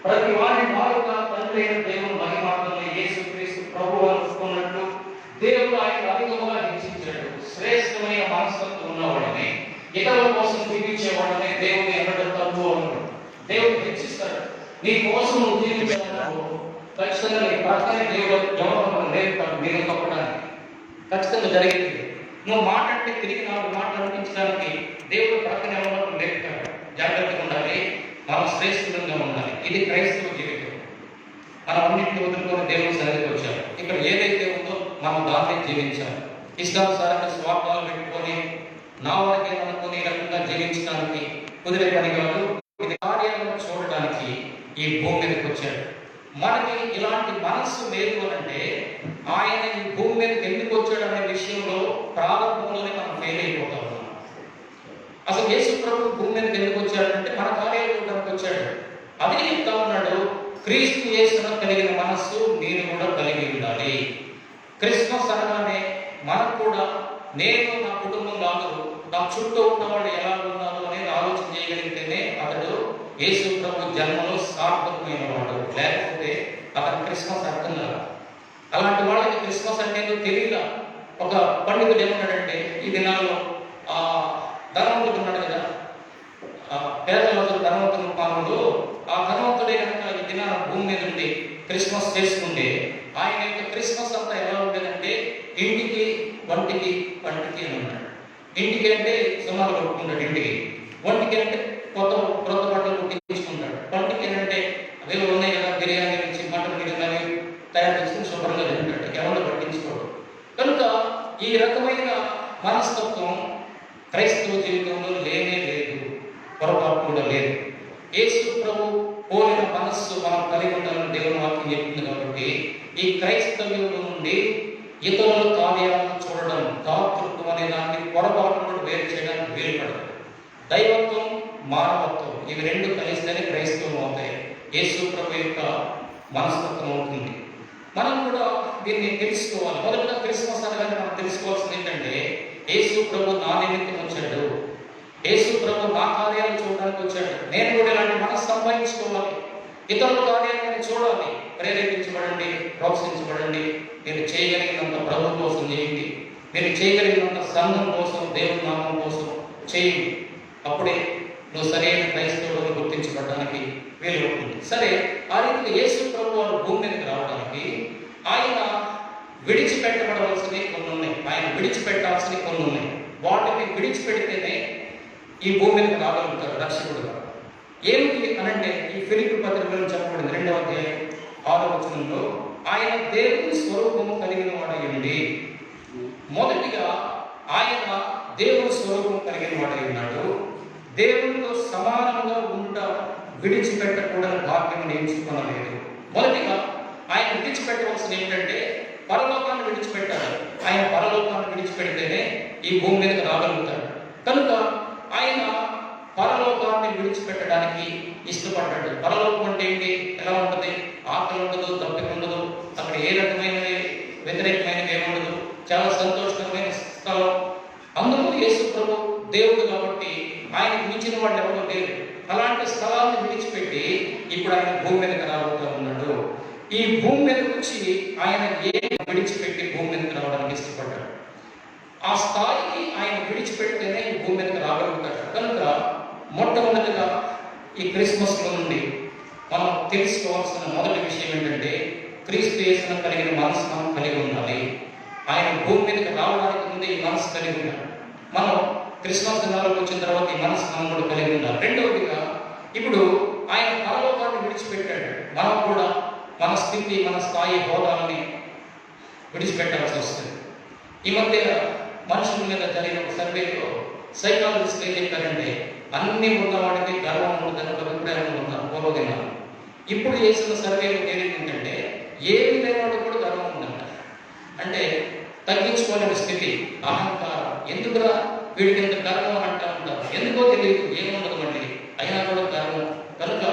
ప్రతి వారి వారుగా తండ్రి అయిన దేవుని మహిమాత్మని యేసుక్రీస్తు ప్రభువు అనుకున్నట్లు దేవుడు ఆయన అధికముగా హెచ్చించాడు. శ్రేష్టమైన మనస్తత్వం ఉన్నవాడని, ఇతరుల కోసం జీవించేవాడని దేవుని ఎన్నడూ తక్కువ ఉండడు. దేవుడు హెచ్చిస్తాడు. నీ కోసం నువ్వు జీవించాలనుకో ఖచ్చితంగా నీ ప్రక్కనే దేవుడు ఎవరు నేర్పుతాడు మీరు తప్పడానికి. ఖచ్చితంగా జరిగింది. నువ్వు మాట్లాడితే తిరిగి నాలుగు మాట్లాడించడానికి దేవుడు ప్రక్కనే ఎవరు నేర్పుతాడు. జాగ్రత్తగా ఉండాలి, మనం శ్రేష్ఠంగా ఉండాలి. ఇది క్రైస్తవ జీవితం. మనం అన్నింటిని వదులుకొని దేవుని సన్నిధికి వచ్చాము. ఇక్కడ ఏదైతే ఉందో మనం దాన్ని జీవించాలి. ఇష్టానుసారంగా స్వార్థాలు పెట్టుకొని నా వరకే అనుకుని ఈ రకంగా జీవించడానికి కుదిరే పని కాదు. ఇది కార్యాలను చూడడానికి ఈ భూమి మీదకి వచ్చాడు. మనకి ఇలాంటి మనస్సు లేదు అంటే ఆయన ఈ భూమి మీదకి ఎందుకు వచ్చాడు అనే విషయంలో ప్రారంభంలోనే మనం ఫెయిల్ అయిపోతా ఉన్నాం. అసలు యేసు ప్రభు భూమి మీదకి ఎందుకు వచ్చాడంటే మన కార్యాలు చూడడానికి వచ్చాడు. అదే చెప్తా ఉన్నాడు, క్రీస్తు యేసును కలిగిన మనస్సు మీరు కూడా కలిగి ఉండాలి. క్రిస్మస్ అనగానే మనకు కూడా నేను నా కుటుంబం కాదు, నా చుట్టూ ఉన్న వాళ్ళు ఎలా ఉన్నారు అనేది ఆలోచన చేయగలిగితేనే అతడు యేసు ప్రభు జన్మలో సార్థకమైన వాడు. లేకపోతే అతను క్రిస్మస్ అర్థం కాదు. అలాంటి వాళ్ళకి క్రిస్మస్ అనేది తెలియదు. ఒక పండితుడు ఏమన్నాడంటే, ఈ దినాల్లో ధనవంతుడు ఉన్నాడు కదా, పేదలందరూ ధనవంతుల పాలనలో ఆ ధనవంతుడే కనుక ఈ దినాల భూమి మీద ఉండి క్రిస్మస్ చేసుకుంటే ఆయన యొక్క క్రిస్మస్ అంతా ఎలా ఉండేదంటే ఇంటికి వంటికి పంటికి అని ఉన్నాడు. ఇంటికి అంటే సున్నాలు కొట్టుకుంటాడు, ఇంటికి వంటికి అంటే కొత్త బట్టలు కుట్టించుకుంటాడు, పంటికి ఏంటంటే వీళ్ళు ఉన్నాయి కదా బిర్యానీ నుంచి మటన్ బిర్యానీ తయారు చేసుకుని శుభ్రంగా తింటాడు, ఎవరు పట్టించుకోడు. కనుక ఈ రకమైన మనస్తత్వం క్రైస్తవ జీవితంలో లేనే లేదు, పొరపాటు కూడా లేదు. యేసు ప్రభు కోరిన మనస్సు మనం కలిగి ఉండాలని దేవుని వాక్యం చెప్తుంది. కాబట్టి ఈ క్రైస్తవ్యంలో నుండి ఇతరుల కార్యాలను చూడడం, దాతృత్వం అనే దాన్ని పొరపాటు వేరు చేయడానికి వీలుపడదు. దైవత్వం, మానవత్వం ఇవి రెండు కలిస్తేనే క్రైస్తవం అవుతాయి. యేసు ప్రభు యొక్క మనస్తత్వం అవుతుంది. మనం కూడా దీన్ని తెలుసుకోవాలి. మొదటగా క్రిస్మస్ అనగానే మనం తెలుసుకోవాల్సింది ఏంటంటే, యేసు ప్రభు నా నిమిత్తం వచ్చాడు, యేసు ప్రభు నా కార్యాలు చూడడానికి వచ్చాడు. నేను కూడా ఇలాంటి మనసు సంపాదించుకోవాలి, ఇతరుల కార్యాలను చూడాలి. ప్రేరేపించబడండి, ప్రోత్సహించబడండి. నేను చేయగలిగినంత ప్రభు కోసం చేయండి, నేను చేయగలిగినంత సంఘం కోసం, దేవుని నామం కోసం చేయండి. అప్పుడే నువ్వు సరైన క్రైస్తవులను గుర్తించబడడానికి వీలు ఉంటుంది. సరే, ఆ రీతిగా యేసు ప్రభు వారు భూమి మీదకి రావడానికి ఆయన విడిచిపెట్టబడవలసినవి కొన్ని ఉన్నాయి, ఆయన విడిచిపెట్టాల్సినవి కొన్ని ఉన్నాయి. వాటిని విడిచిపెడితేనే ఈ భూమి మీదకి రాగలుగుతారు రక్షకుడుగా. ఏమిటి అనంటే, ఈ ఫిలిప్పీ పత్రికలో చెప్పబడింది 2వ అధ్యాయం 6వ వచనంలో, ఆయన దేవుని స్వరూపము కలిగిన వాడయ్యండి. మొదటిగా ఆయన దేవుని స్వరూపం కలిగిన వాడై ఉన్నాడు. దేవునితో సమానంగా ఉంట విడిచిపెట్టకూడని భాగ్యం ఎంచుకోనలేదు. మొదటిగా ఆయన విడిచిపెట్టవలసింది ఏంటంటే పరలోకాన్ని విడిచిపెట్టాలి. ఆయన పరలోకాన్ని విడిచిపెడితేనే ఈ భూమి మీదకి రాగలుగుతాడు. కనుక ఆయన పరలోకాన్ని విడిచిపెట్టడానికి ఇష్టపడ్డాడు. పరలోకం అంటే ఏంటి, ఎలా ఉంటుంది? ఆకలి ఉండదు, తప్పిక ఉండదు, అక్కడ ఏ రకమైన వ్యతిరేకమైనవి ఏముండదు, చాలా సంతోషకరమైన స్థలం. అందులో యేసు ప్రభు దేవుడు కాబట్టి ఆయనకు మించిన వాళ్ళు ఎవరో లేరు. అలాంటి స్థలాన్ని విడిచిపెట్టి ఇప్పుడు ఆయన భూమి మీదకి రాబోతూ ఉన్నాడు. ఈ భూమి మీదకి వచ్చి ఆయన విడిచిపెట్టి భూమి మీదకి రావడానికి ఇష్టపడ్డాడు. ఆ స్థాయికి ఆయన విడిచిపెడితేనే ఈ భూమి మీదకి రాగలుగుతాడు. కనుక మొట్టమొదటిగా ఈ క్రిస్మస్లో నుండి మనం తెలుసుకోవాల్సిన మొదటి విషయం ఏంటంటే, క్రీస్తు యేసును కలిగిన మనసు మనం కలిగి ఉండాలి. ఆయన భూమి మీదకి రావడానికి ముందే ఈ మనసు కలిగి ఉన్నాడు. మనం క్రిస్మస్ దినాలకు వచ్చిన తర్వాత ఈ మనసు మనం కూడా కలిగి ఉండాలి. రెండవదిగా, ఇప్పుడు ఆయన పరలోకాన్ని విడిచిపెట్టాడు. మనం కూడా మన స్థితి, మన స్థాయి, హోదాలని విడిచిపెట్టాల్సి వస్తుంది. ఈ మధ్య మనుషుల మీద జరిగిన ఒక సర్వేలో సైకాలజిస్ట్ ఏం చెప్పారంటే, అన్ని ఉన్నవాడికి గర్వం ఉండదని ఒక అభిప్రాయం ఉన్నారు పూర్వదినాలు. ఇప్పుడు చేసిన సర్వేలు ఏంటంటే, ఏమి లేనివాడు కూడా గర్వం ఉందంట. అంటే తగ్గించుకోలేని స్థితి, అహంకారం. ఎందుకురా వీడికి ఇంత గర్వం అంటూ ఉంటారు, ఎందుకో తెలియదు, ఏముండదు మళ్ళీ అయినా కూడా గర్వం. కనుక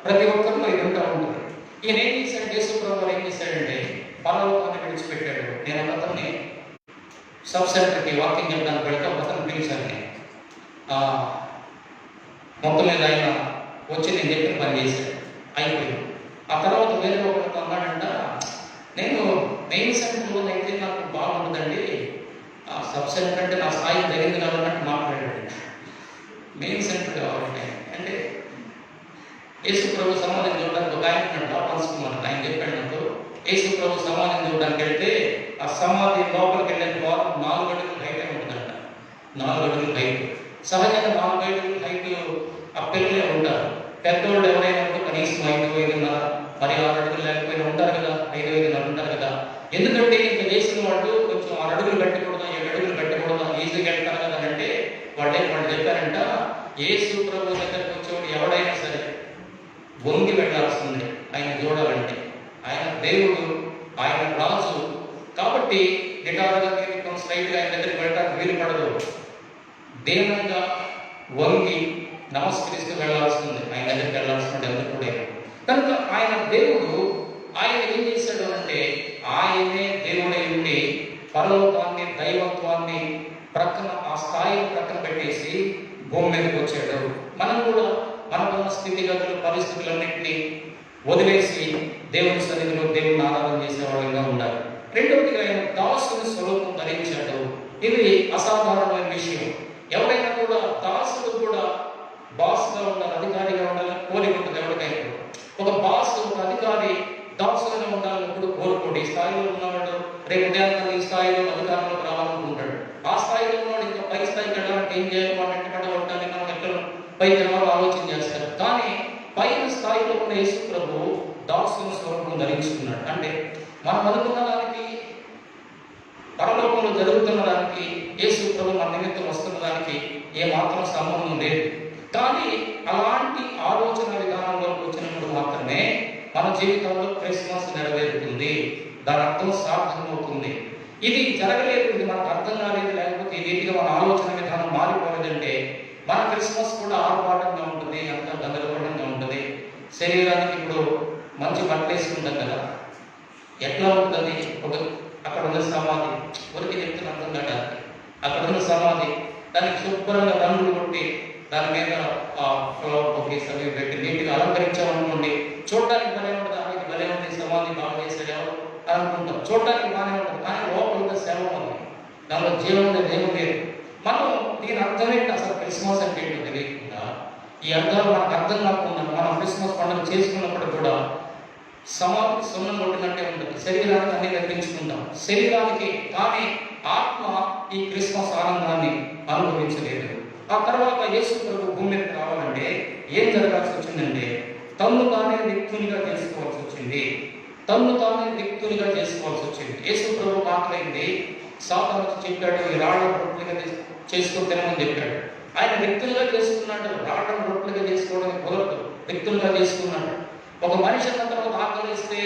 ప్రతి ఒక్కరిలో ఇది ఉంటా ఉంటుంది. ఈయన ఏం చేశాడు, యేసు ప్రభువు ఏం చేశాడంటే పరలోకాన్ని విడిచిపెట్టాడు. నేను ఒక అతన్ని సబ్ సెంటర్కి వాకింగ్ చెప్పడానికి వెళ్తే ఒక అతను పిలిచాను. నేను మొత్తం మీద ఆయన వచ్చి నేను చెప్పిన పని చేశాడు, అయిపోయింది. సెంటర్ అంటే నా స్థాయికి తగింది కావాలంటే మాట్లాడాడు. మెయిన్ సెంటర్ కావాలంటే అంటే యేసు ప్రభు సమాధిని చూడడానికి ఒక ఆయన ఉన్నాడు, పంచుకున్నాడు. ఆయన చెప్పాడు నాకు, యేసు ప్రభు సమాధిని చూడడానికి వెళ్తే ఆ సమాధి లోపలికి వెళ్ళే ద్వారం 4 అడుగుల హైట్ ఉంటుందంట. 4 అడుగుల హైట్. సహజంగా 4 అడుగుల హైట్ ఆ పిల్లలే ఉంటారు. పెద్దోళ్ళు ఎవరైనా కనీసం 5-5.5, మరి 6 అడుగులు లేకపోయినా ఉంటారు కదా, 5-5.5 ఉంటారు కదా. ఎందుకంటే ఇంత చేసిన వాళ్ళు కొంచెం 6 అడుగులు కట్టకూడదు, 7 అడుగులు కట్టకూడదు, ఈజీగా వెళ్తారు కదా అంటే వాళ్ళు చెప్పారంట, యేసు ప్రభు దగ్గరకు వచ్చేవాడు ఎవడైనా సరే వంగి వెళ్ళాల్సిందే ఆయన చూడాలంటే. ఆయన దేవుడు, ఆయన రాజు కాబట్టి నిటారుగా స్ట్రైట్గా ఆయన దగ్గరికి వెళ్ళడానికి వీలు పడదు. దేనంగా వంగి నమస్కరిస్తూ వెళ్ళాల్సింది, ఆయన దగ్గరికి వెళ్ళాల్సింది ఎవరు కూడా. కనుక ఆయన దేవుడు, ఆయన ఏం చేశాడు అంటే ఆయనే దేవుడై ఉండి పరలోకాన్ని, దైవత్వాన్ని ప్రక్కన, ఆ స్థాయిని ప్రక్కన పెట్టేసి భూమి మీదకి వచ్చాడు. మనం కూడా మనకున్న స్థితిగతులు, పరిస్థితులన్నింటినీ వదిలేసి దేవుని సన్నిధిలో దేవుని ఆరాధన చేసేవాళ్ళగా ఉండాలి. రెండవదిగా ఆయన దాసుని స్వరూపం ధరించాడు. ఇది అసాధారణమైన విషయం. ఎవరైనా కూడా దాసుడు కూడా బాస్గా ఉండాలి, అధికారిగా ఉండాలని కోరిక ఉంటుంది ఎవరికైనా. ఒక బాస్, ఒక అధికారి దాసులుగా ఉండాలని ఎప్పుడు కోరుకోండి. ఈ స్థాయిలో ఉన్నవాడు రేపు ఉదయాన్నే ఈ స్థాయిలో అధికారంలోకి రావాలనుకుంటాడు. ఆ స్థాయిలో ఉన్నవాడు ఇంకా పై స్థాయికి వెళ్ళడానికి ఏం చేయాలి, మనం ఎక్కడ ఉంటాలి, మనం ఎక్కడ పైకి రావాలో ఆలోచన చేస్తారు. కానీ పైన స్థాయిలో ఉన్న యేసు ప్రభు దాసుని స్వరూపం ధరించుకున్నాడు. అంటే మనం అనుకున్న దానికి, పరలోకంలో జరుగుతున్న దానికి, యేసు ప్రభు మన నిమిత్తం వస్తున్న దానికి ఏమాత్రం సంబంధం లేదు. కానీ అలాంటి ఆలోచన విధానంలోకి వచ్చినప్పుడు మాత్రమే మన జీవితంలో క్రిస్మస్ నెరవేరుతుంది, దాని అర్థం సార్థకమవుతుంది. ఇది జరగలేదు, ఇది మనకు అర్థం కాలేదు, లేకపోతే ఈ రీతిగా మన ఆలోచన విధానం మారిపోలేదంటే మన క్రిస్మస్ కూడా ఆర్భాటంగా ఉంటుంది, అంత గందరగోళంగా ఉంటుంది. శరీరానికి ఇప్పుడు మంచి బట్టలు వేసుకుంటాం కదా, ఎట్లా ఉంటుంది? అక్కడ ఉన్న సమాధి, ఊరికి చెప్తున్న అర్థం కదా, అక్కడ ఉన్న సమాధి దానికి శుభ్రంగా రంగులు కొట్టి దాని మీద ఫ్లవర్ బొకేస్ అవి పెట్టి నీట్గా అలంకరించామనుకోండి, చూడడానికి భలే ఉంటుంది. ఆయనకి భలే ఉంది, సమాధి బాగా చేశాడు ఎవరు అనుకుంటాం, చూడడానికి బాగానే ఉంటుంది. కానీ లోపల సేవ ఉంది, దానిలో జీవం అనేది ఏమీ లేదు. మనం దీని అర్థం ఏంటి, అసలు క్రిస్మస్ అంటే ఏంటో తెలియకుండా, ఈ అర్థాలు మనకు అర్థం కాకుండా మనం క్రిస్మస్ పండుగ చేసుకున్నప్పుడు కూడా సమాధి సున్నం కొట్టినట్టే ఉంటుంది. శరీరానికి అన్ని తగ్గించుకుంటాం శరీరానికి, కానీ ఆత్మ ఈ క్రిస్మస్ ఆనందాన్ని అనుభవించలేదు. ఆ తర్వాత యేసు ప్రభు భూమి మీదకి రావాలంటే ఏం జరగాల్సి వచ్చిందంటే తన్ను తానే రిక్తునిగా చేసుకోవాల్సి వచ్చింది. యేసు ప్రభు మాట్లాడింది, సాతాను చెప్పాడు, ఈ రాళ్ళ రొట్టెలుగా చేసుకొని తినమని చెప్పాడు. ఆయన రిక్తులుగా చేసుకున్నాడు. రాళ్ళను రొట్టెలుగా చేసుకోవడం కుదరదు, రిక్తులుగా చేసుకున్నాడు. ఒక మనిషి అన్న తర్వాత ఆకలిస్తే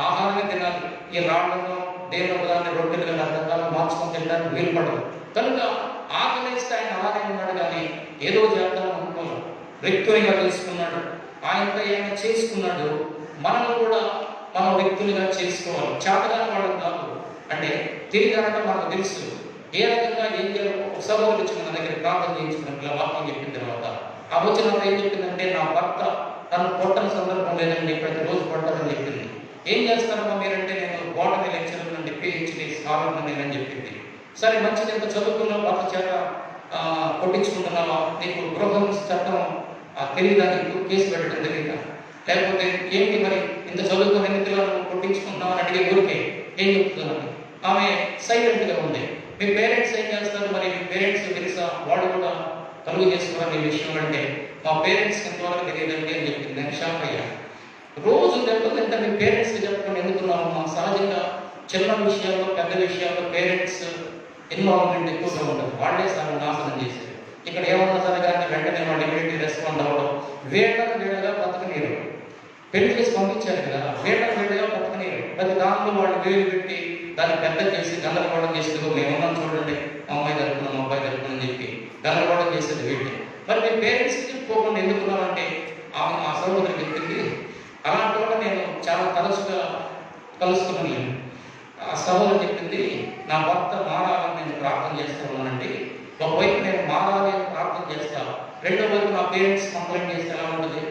ఆహారమే తినాలి. ఈ రాళ్లను దేవుడు దాన్ని రొట్టెలుగా రకరకాలు మార్చుకొని తినడానికి వీలు పడదు. కనుక ఆకలిస్తే ఆయన అలాగే ఉన్నాడు, కానీ ఏదో చేద్దాం అనుకోవాలి, రిక్తునిగా చేసుకున్నాడు. ఆయనతో ఏమైనా చేసుకున్నాడు. మనం కూడా మనం వ్యక్తులుగా చేసుకోవాలి. చేతగాని వాళ్ళకి కాదు, అంటే తిరిగానంటే మనకు తెలుసు ఏ రకంగా ఏం చేయాలో. సభలు వచ్చి మన దగ్గర ప్రార్థన చేయించుకున్నట్లు వాక్యం చెప్పిన తర్వాత ఆ వచ్చినప్పుడు ఏం చెప్పిందంటే, నా భర్త నన్ను కొట్టని సందర్భం లేదండి, ప్రతిరోజు కొట్టాలని చెప్పింది. ఏం చేస్తారమ్మా మీరంటే, నేను బోటనీ లెక్చరర్ నుండి పిహెచ్డి స్కాలర్ నేనని చెప్పింది. సరే మంచిది, ఎంత చదువుకున్నావు, భర్త చేత కొట్టించుకుంటున్నావా, నీకు గృహహింస చట్టం తెలియదా, నీకు కేసు పెట్టడం తెలియదా, లేకపోతే ఏంటి మరి ఇంత చదువుకున్న ఎన్నికల్లో కొట్టించుకుంటున్నావు అని అడిగే ఊరికే ఏం చెప్తున్నాను. ఆమె సైలెంట్గా ఉంది. మీ పేరెంట్స్ ఏం చేస్తారు, మరి మీ పేరెంట్స్ తెలుసా, వాళ్ళు కూడా కలుగు చేసుకోవాలి ఈ విషయం అంటే, మా పేరెంట్స్కి ఎంతవరకు తెలియదండి అని చెప్పింది. నేను షాక్ అయ్యా. రోజు దెబ్బతింటే మీ పేరెంట్స్కి చెప్పకుండా ఎందుకున్నాము? మా సహజంగా చిన్న విషయాల్లో, పెద్ద విషయాల్లో పేరెంట్స్ ఇన్వాల్వ్మెంట్ ఎక్కువగా ఉండదు. వాళ్ళే సార్ నాశనం చేశారు. ఇక్కడ ఏమన్నా సరే కానీ వెంటనే వాళ్ళు ఇమీడియట్లీ రెస్పాండ్ అవ్వడం, వేళ్ళగా బతకనీరు. పెళ్లి చేసి పంపించారు కదా, వేళ్ళగా బతకనీరు. ప్రతి దానిలో వాళ్ళు వేలు పెట్టి దాన్ని పెద్ద చేసి గందరగోళం చేసేది. మేమున్నాం చూడండి, మా అమ్మాయి జరుపుకున్నాం, మా అబ్బాయి జరుపుకున్నాం చెప్పి గందరగోళం చేసేది వీటి. మరి మీ పేరెంట్స్కి చెప్పుకోకుండా ఎందుకున్నామంటే ఆమె ఆ సహోదరి వ్యక్తికి అలాంటి కూడా నేను చాలా తరచుగా కలుస్తున్నాను. ఆ సహోదరు చెప్పింది, నా భర్త మారాలని నేను ప్రార్థన చేస్తూ ఉన్నానండి. ఒకవైపు నేను మారాలి అని ప్రార్థన చేస్తాను, రెండో వైపు నా పేరెంట్స్ కంప్లైంట్ చేస్తే ఎలా ఉంటుంది.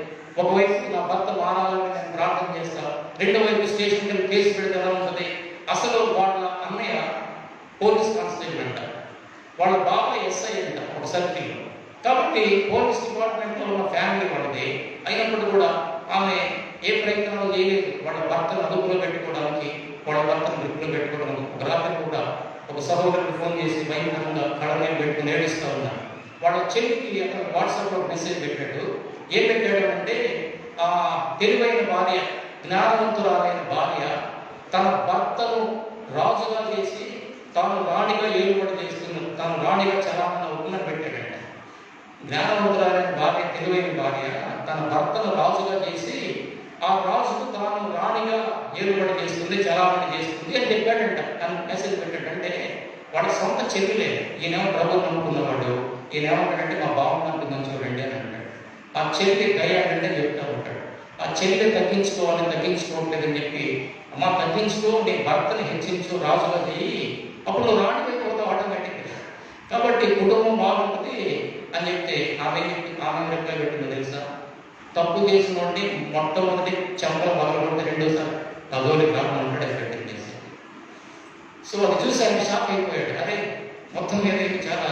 ఒకవైపు నా భర్త మారాలని నేను ప్రార్థన చేస్తాను, రెండో వైపు స్టేషన్కి కేసు పెడితే ఎలా ఉంటుంది. అసలు వాళ్ళ అన్నయ్య పోలీస్ కానిస్టేబుల్ అంట. కాబట్టి పోలీస్ డిపార్ట్మెంట్లో ఉన్న ఫ్యామిలీ వాళ్ళది అయినప్పుడు కూడా ఆమె ఏ ప్రయత్నాలు చేయలేదు. వాళ్ళ భర్తను అదుపులో పెట్టుకోవడానికి, వాళ్ళ భర్తను గ్రిప్పులో పెట్టుకోవడానికి. ఒక రాత్రి కూడా ఒక సహోదరుడు ఫోన్ చేసి భయంకరంగా కళ్ళని పెట్టుకుని ఏడుస్తూ ఉన్నారు. వాళ్ళ చెల్లికి అతను వాట్సాప్లో మెసేజ్ పెట్టాడు. ఏం పెట్టాడు అంటే, తెలివైన భార్య, జ్ఞానవంతురాలైన భార్య తన భర్తను రాజుగా చేసి తాను రాణిగా ఏలుబడి చేస్తున్నది, తాను రాణిగా చలామణ అవుతుందని పెట్టాడంట. జ్ఞానవంతురాలైన భార్య, తెలివైన భార్య తన భర్తను రాజుగా చేసి ఆ రాజుకు తాను రాణిగా ఏలుబడి చేస్తుంది, చలామణి చేస్తుంది అని చెప్పాడంట. తను మెసేజ్ పెట్టాడంటే వాడి సొంత చెల్లిలే. ఈయనేమో ప్రభుత్వం నమ్ముకున్నవాడు, ఈయనేమంటాడంటే మా బాగుంటుందని చూడండి అని అంటాడు. ఆ చెల్లి దయ్యాడంటే చెప్తా ఉంటాడు. ఆ చెల్లి తగ్గించుకోవట్లేదని చెప్పి, అమ్మ తగ్గించుకో, నీ భర్తను హెచ్చించు, రాజుగా చెయ్యి, అప్పుడు నువ్వు రాణిగా పోతావు ఆటోమేటిక్గా. కాబట్టి కుటుంబం బాగుంటుంది అని చెప్తే ఆమె రెక్కలు పెట్టిందో తెలుసా? తప్పు చేసిన వాడిని మొట్టమొదటి చెంపలు పగలగొడితే రెండోసారి అదోలి కాకుండా ఉంటాడు పెట్టింది. సో అది చూసి ఆయన షాక్ అయిపోయాడు. అరే మొత్తం మీద చాలా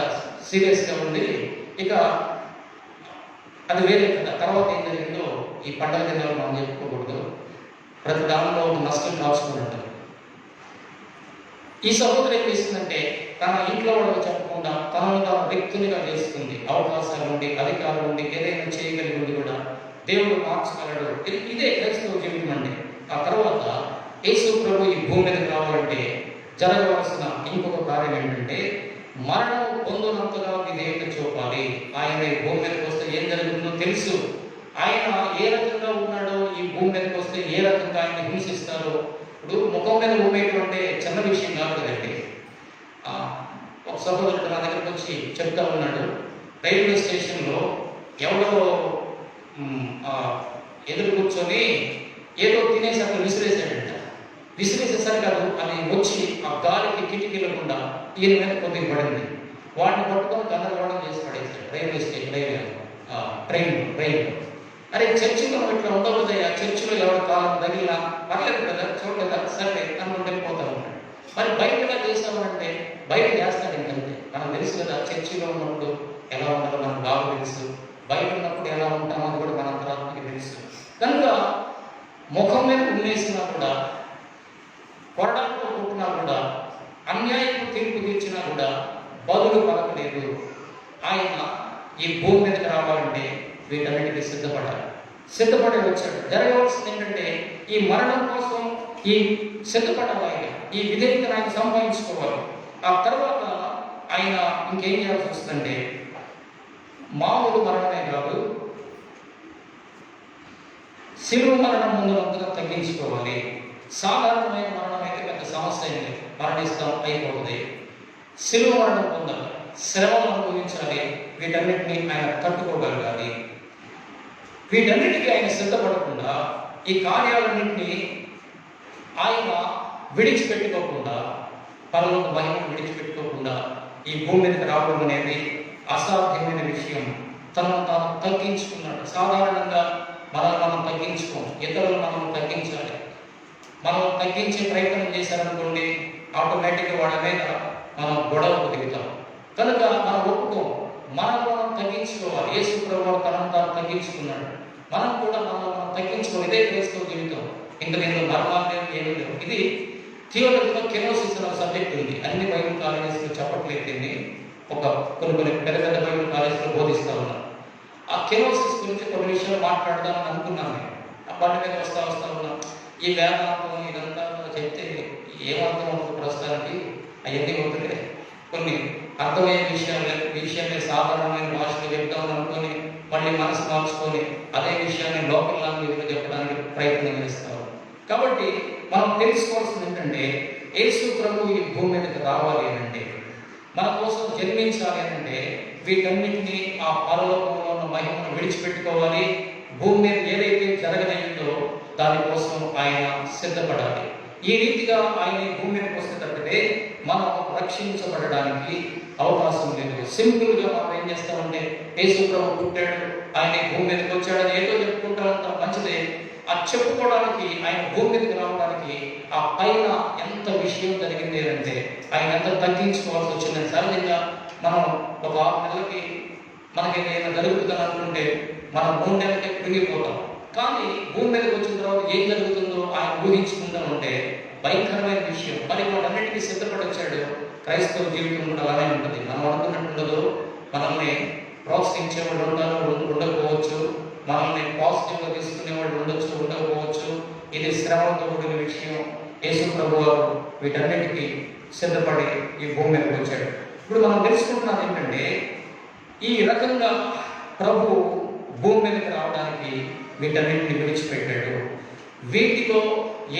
సీరియస్గా ఉంది. ఇక అది వేరే కదా. తర్వాత ఏం జరిగిందో ఈ పండుగ దినాలు మనం చెప్పుకోకూడదు. ప్రతి దానిలో ఒక నష్టం రాసుకుని ఉంటారు. ఈ సహోదరు ఏం చేస్తుందంటే తన ఇంట్లో వాళ్ళకి చెప్పకుండా తనను తాను వ్యక్తునిగా చేస్తుంది. అవకాశాలు ఉండి, అధికారులు ఉండి, ఏదైనా చేయగలిగి ఉండి కూడా దేవుడు మార్చగలడు. ఇదే క్రైస్తవ జీవితం అండి. ఆ తర్వాత యేసు ప్రభు ఈ భూమి మీదకి రావాలంటే జరగవలసిన ఇంకొక కార్యం ఏంటంటే, మరణం పొందునంతగా విధేయత చూపాలి. ఆయన ఈ భూమి మీదకి వస్తే ఏం జరుగుతుందో తెలుసు. ఆయన ఏ రకంగా ఉన్నాడో, ఈ భూమి మీదకి వస్తే ఏ రకంగా ఆయన హింసిస్తారో. ఇప్పుడు ముఖం మీద ఊపేటువంటి చిన్న విషయం కాదు కదండి. ఒక సహోదరుడు నా దగ్గరకు వచ్చి చెప్తా ఉన్నాడు, రైల్వే స్టేషన్లో ఎవరో ఎదురు కూర్చొని ఏదో తినేసి అక్కడ విసిరేసాడంట. విసిరేసేసరికి అది వచ్చి ఆ గాలికి కిటికీలకుండా ఈయన మీద కొద్దిగా పడింది. వాడిని పట్టుకొని గందరగోళం చేసి పడేసాడు రైల్వే స్టేషన్ ట్రైన్లో. అరే చర్చిలో ఇట్లా ఉండకూడదు, ఆ చర్చిలో ఎవరి కాలం తగిలినా పర్లేదు కదా, చూడలేదా, సరే నన్ను వెళ్ళిపోతా ఉంటాడు. మరి బయట ఎలా చేస్తామంటే బయట చేస్తాడు ఇంకంతే. మనకు తెలుసు కదా, చర్చిలో ఉన్నప్పుడు ఎలా ఉండాలో మనకు బాగా తెలుసు, బయట ఉన్నప్పుడు ఎలా ఉంటామో అది కూడా మన అంతరాత్మకి తెలుసు. కనుక ముఖం మీద ఉన్నేసినా కూడా, కొరడాలతో కొట్టినా కూడా, అన్యాయపు తీర్పు తీర్చినా కూడా బదులు పలకలేదు. ఆయన ఈ భూమి మీదకి రావాలంటే వీటన్నిటికీ సిద్ధపడి వచ్చాడు. జరగవలసింది ఏంటంటే ఈ మరణం కోసం ఈ సిద్ధపడాలి. ఆయన ఈ విధేయతను ఆయన సంపాదించుకోవాలి. ఆ తర్వాత ఆయన ఇంకేం చేయాల్సి వస్తుందంటే, మామూలు మరణమే కాదు, శిలువ మరణం ముందుగా తగ్గించుకోవాలి. సాధారణమైన మరణం అయితే పెద్ద సమస్య అయింది, మరణిస్తాం అయిపోతుంది. శిలువ మరణం పొందాలి, శ్రమను అనుభవించాలి, వీటన్నిటిని ఆయన తట్టుకోగలగాలి. వీటన్నిటికీ ఆయన సిద్ధపడకుండా, ఈ కార్యాలన్నింటినీ ఆయన విడిచిపెట్టుకోకుండా, పరలోక మహిమను విడిచిపెట్టుకోకుండా ఈ భూమి మీదకి రావడం అనేది అసాధ్యమైన విషయం. తనను తాను తగ్గించుకున్నాడు. సాధారణంగా మనం తగ్గించుకోం, ఇతరులు మనం తగ్గించాలి. మనం తగ్గించే ప్రయత్నం చేశారనుకోండి, ఆటోమేటిక్గా వాళ్ళ మీద మనం గొడవకు దిగుతాం. కనుక మనం ఒప్పుకోం, మనం తగ్గించుకోవాలి. యేసు ప్రభువు తనను తాను తగ్గించుకున్నాడు. మనం కూడా మనం తగ్గించుకోవాలి. ఇదే క్రైస్తవ జీవితం. ఇంకా నేను మరణాలు ఏమీ లేవు. ఇది థియోలజీలో కెనోసిస్ అనే సబ్జెక్ట్ ఉంది. అన్ని బైబిల్ కాలేజెస్లో చెప్పట్లేదు. కొన్ని పెద్ద బైబిల్ కాలేజీలో బోధిస్తూ ఉన్నారు. ఆ కెనోసిస్ గురించి కొన్ని విషయాలు మాట్లాడదామని అనుకున్నాను. నేను ఆ బండి మీద వస్తా ఉన్నాం. ఈ వేదాంతం ఇదంతా చెప్తే ఏమర్థం అవుతుంది ప్రస్తుతానికి, అవన్నీ అవుతుంది. కొన్ని అర్థమయ్యే విషయాన్ని సాధారణమైన భాషలో చెప్తామని అనుకొని మళ్ళీ మనసు మార్చుకొని అదే విషయాన్ని లోకల్ లాంగ్వేజ్లో చెప్పడానికి ప్రయత్నం చేస్తాం. కాబట్టి మనం తెలుసుకోవాల్సింది ఏంటంటే, యేసు ప్రభు ఈ భూమి మీదకి రావాలి అంటే, మన కోసం జన్మించాలి అంటే, వీటన్నిటినీ ఆ పరలోకంలో ఉన్న మహిమను విడిచిపెట్టుకోవాలి. భూమి మీద ఏదైతే జరగదయ్యిందో దానికోసం ఆయన సిద్ధపడాలి. ఈ రీతిగా ఆయన భూమి మీదకి వస్తే తప్పితే మనం రక్షించబడడానికి అవకాశం లేదు. సింపుల్గా మనం ఏం చేస్తామంటే, యేసు ప్రభు పుట్టాడు, ఆయన భూమి మీదకి వచ్చాడని ఏదో చెప్పుకుంటా ఉంటాం, మంచిదే. ఆ చెప్పుకోవడానికి, ఆయన భూమి మీదకి రావడానికి ఆ పైన ఎంత విషయం జరిగింది అంటే, ఆయన ఎంత తగ్గించుకోవాల్సి వచ్చిందని. సహజంగా మనం ఒక 6 నెలలకి మనకి ఏదైనా జరుగుతుందని అనుకుంటే మనం భూమి మీదకి కృంగిపోతాం. కానీ భూమి మీదకి వచ్చిన తర్వాత ఏం జరుగుతుందో ఆయన ఊహించుకుంటూ ఉంటే భయంకరమైన విషయం. మరి వాటన్నిటికీ సిద్ధపడి వచ్చాడు. క్రైస్తవ జీవితం కూడా అలానే ఉంటుంది. మనం అనుకున్నట్టు ఉండదు. మనల్ని ప్రోత్సహించే వాళ్ళు ఉండకపోవచ్చు, మనల్ని పాజిటివ్గా తీసుకునే వాళ్ళు ఉండొచ్చు, ఉండకపోవచ్చు. ఇది శ్రమతో కూడిన విషయం. యేసు ప్రభు వారు వీటన్నిటికీ సిద్ధపడి ఈ భూమి మీదకి వచ్చాడు. ఇప్పుడు మనం తెలుసుకుంటున్నాం ఏంటంటే, ఈ రకంగా ప్రభు భూమి మీదకి రావడానికి వీటన్నిటిని విడిచిపెట్టాడు. వీటిలో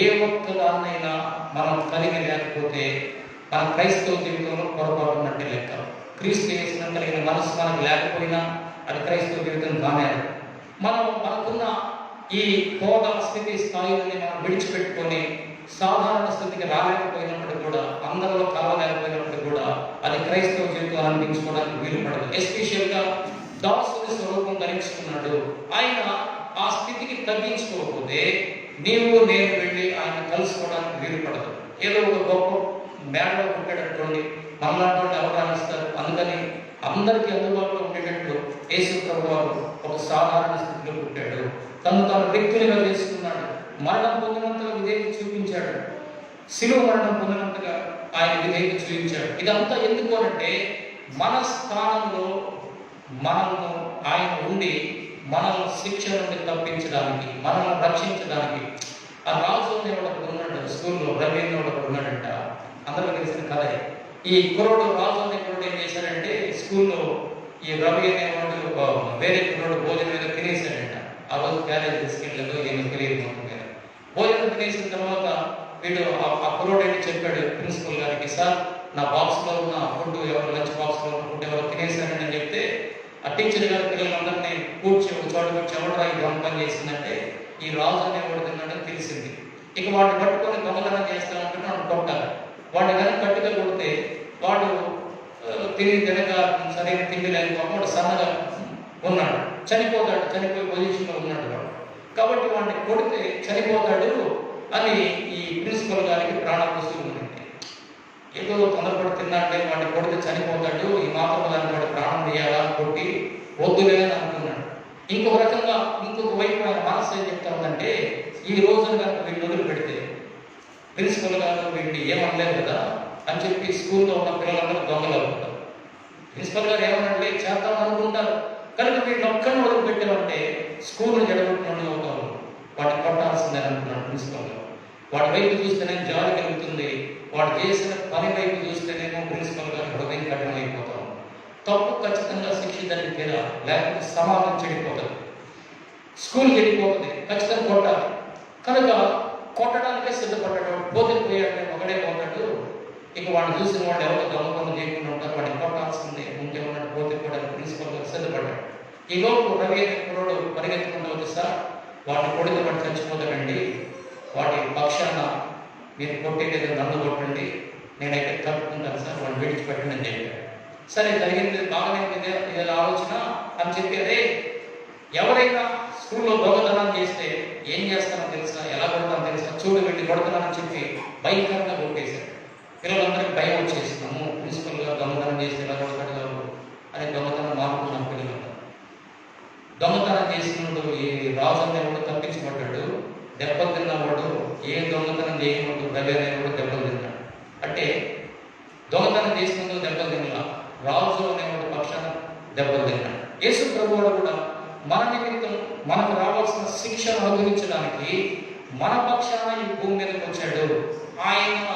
ఏ ఒక్కదాన్నైనా మనం కలిగి లేకపోతే మన క్రైస్తవ జీవితంలో పొరపాటు ఉన్నట్టే లెక్క. క్రీస్తు యేసునంత కలిగిన మనసు మనకు లేకపోయినా అది క్రైస్తవ జీవితం కానే. మనకున్న ఈ హోదా స్థితి స్థాయిని మనం విడిచిపెట్టుకొని సాధారణ స్థితికి రాలేకపోయినప్పటికీ కూడా, అందరిలో కలవలేకపోయినప్పటికీ కూడా అది క్రైస్తవ జీవితం అనిపించుకోవడానికి వీలు పడదు. ఎస్పెషల్గా దాసుని స్వరూపం ధరించుకున్నాడు. ఆయన ఆ స్థితికి తగ్గించుకోకపోతే నీవు నేను వెళ్ళి ఆయన కలుసుకోవడానికి వీలు పడదు. ఏదో ఒక గొప్ప మేడలో పుట్టాడనుకోండి, మనలాంటి ఎవరు రాణిస్తారు. అందుకని అందరికీ అందుబాటులో ఉండేటట్లు యేసు ప్రభు వారు ఒక సాధారణ స్థితిలో పుట్టాడు. తాను వ్యక్తులుగా చేసుకున్నాడు. మరణం పొందినంతగా విధేయత చూపించాడు. శిలువ మరణం పొందినంతగా ఆయన విధేయత చూపించాడు. ఇదంతా ఎందుకు అంటే మన స్థానంలో మనము ఆయన ఉండి మనల్ని శిక్ష నుండి తప్పించడానికి, మనల్ని రక్షించడానికి. ఆ రాజు అనేవాడు ఒకడు ఉన్నాడు స్కూల్లో, రవి అనేవాడు ఉన్నాడంట. అందరికీ తెలిసిన కథే. ఈ కుర్రోడు రాజు అనే కుర్రోడు ఏం చేశాడంటే, స్కూల్లో ఈ రవి అనేవాడు వేరే కుర్రోడు భోజనం మీద తినేశాడంట. ఆ రోజు క్యారేజ్ తీసుకెళ్ళలేదు, ఏమి తెలియదు. మొత్తం మీద భోజనం తినేసిన తర్వాత వీడు ఆ కుర్రోడు ఏంటి చెప్పాడు ప్రిన్సిపల్ గారికి, సార్ నా బాక్స్లో ఉన్న ఫుడ్ ఎవరు, లంచ్ బాక్స్లో ఉన్న ఫుడ్ ఎవరు తినేశారని అని చెప్తే, ఆ టీచర్ గారి పిల్లలందరినీ కూర్చి ఒక చోట కూర్చి ఎవడరా ఈ దొంగ పని చేసిందంటే ఈ రాజు అనేవాడు తిన్నాడని తెలిసింది. ఇక వాడిని పట్టుకొని దొంగతనం చేస్తానంటే వాడు కొట్టాలి. వాడిని కనుక గట్టిగా కొడితే వాడు తినక సరైన తిండి లేకపోతే వాడు సన్నగా ఉన్నాడు, చనిపోతాడు, చనిపోయే పొజిషన్లో ఉన్నాడు వాడు. కాబట్టి వాడిని కొడితే చనిపోతాడు అని ఈ ప్రిన్సిపల్ గారికి ప్రాణాభూసులు ఉంది. ఏదో తొందరపడి తిన్నాడే వాడిని కొడితే చనిపోతాడు, ఈ మాత్రం దాన్ని వాడు ప్రాణం తీయాలా కొట్టి వద్దులే అని అనుకున్నాడు. ఇంకొక రకంగా ఇంకొక వైపు ఆయన మనసు ఏం చెప్తా ఉందంటే, ఈ రోజున కనుక వీడిని వదిలి పెడితే ప్రిన్సిపల్ గారు వీడిని ఏమనలేదు కదా అని చెప్పి స్కూల్లో ఉన్న పిల్లలందరూ దొంగలు అవుతారు. ప్రిన్సిపల్ గారు ఏమనంటే చేద్దాం అనుకుంటారు. కనుక వీడిని ఒక్కడిని వదిలిపెట్టామంటే స్కూల్ని జడగొట్టిన అవుతారు. వాటిని కొట్టాల్సిందే అనుకున్నాడు ప్రిన్సిపల్ గారు. వాడి వైపు చూస్తేనే జాలి కలుగుతుంది, వాడు చేసిన పని వైపు చూస్తేనేమో ప్రిన్సిపల్ గారు హృదయం కఠినమైపోతాం. తప్పు ఖచ్చితంగా శిక్ష దాన్ని తీరా, లేకపోతే సమాజం చెడిపోతుంది, స్కూల్ చెడిపోతుంది, ఖచ్చితంగా కొట్టాలి. కనుక కొట్టడానికే సిద్ధపడ్డాడు. పోయాడు, ఒకడే పోతాడు. ఇక వాడిని చూసిన వాడు ఎవరో దొంగ పనులు చేయకుండా ఉంటారు, వాడిని కొట్టాల్సిందే, ఉంటే ఉన్నాడు పోతే ప్రిన్సిపల్ గారు సిద్ధపడ్డాడు. ఈ లోపు రవి అనే కుర్రోడు పరిగెత్తుకుంటూ వచ్చి, సార్ వాడిని కొడితే వాడు చచ్చిపోతాడండి, వాటి పక్షాన మీరు కొట్టేది నన్ను కొట్టండి, నేనైతే తప్పుకుంటాను సార్, వాడిని విడిచిపెట్టండి అని చెప్పాడు. సరే జరిగింది బాగానే ఇదే ఆలోచన అని చెప్పి, అదే ఎవరైనా స్కూల్లో దొంగతనం చేస్తే ఏం చేస్తానో తెలుసా, ఎలా కొడతానో తెలుసా, చూడు వెళ్ళి కొడతానని చెప్పి భయంకరంగా కొట్టేశాడు. పిల్లలందరికీ భయం వచ్చేసినాము, ప్రిన్సిపల్ గా దొంగతనం చేస్తే ఎలా కొడతాడు కాదు అని దొంగతనం మారుకున్నాం. పిల్లలంతా దొంగతనం చేసినప్పుడు ఈ రాజు అనేవాడు తప్పించబడ్డాడు. దెబ్బలు తిన్నవాడు ఏ దొంగతనం చేయకూడదు, రవి అనేవాడు దెబ్బలు తిన్నాడు. అంటే దొంగతనం చేసినందుకు దెబ్బలు తిన్నా, రాజు అనేవాడు పక్షాన దెబ్బలు తిన్నాడు. యేసు ప్రభువాడు కూడా మన నిమిత్తం మనకు రావాల్సిన శిక్షను అనుభవించడానికి మన పక్షాన ఈ భూమి మీదకి వచ్చాడు. ఆయన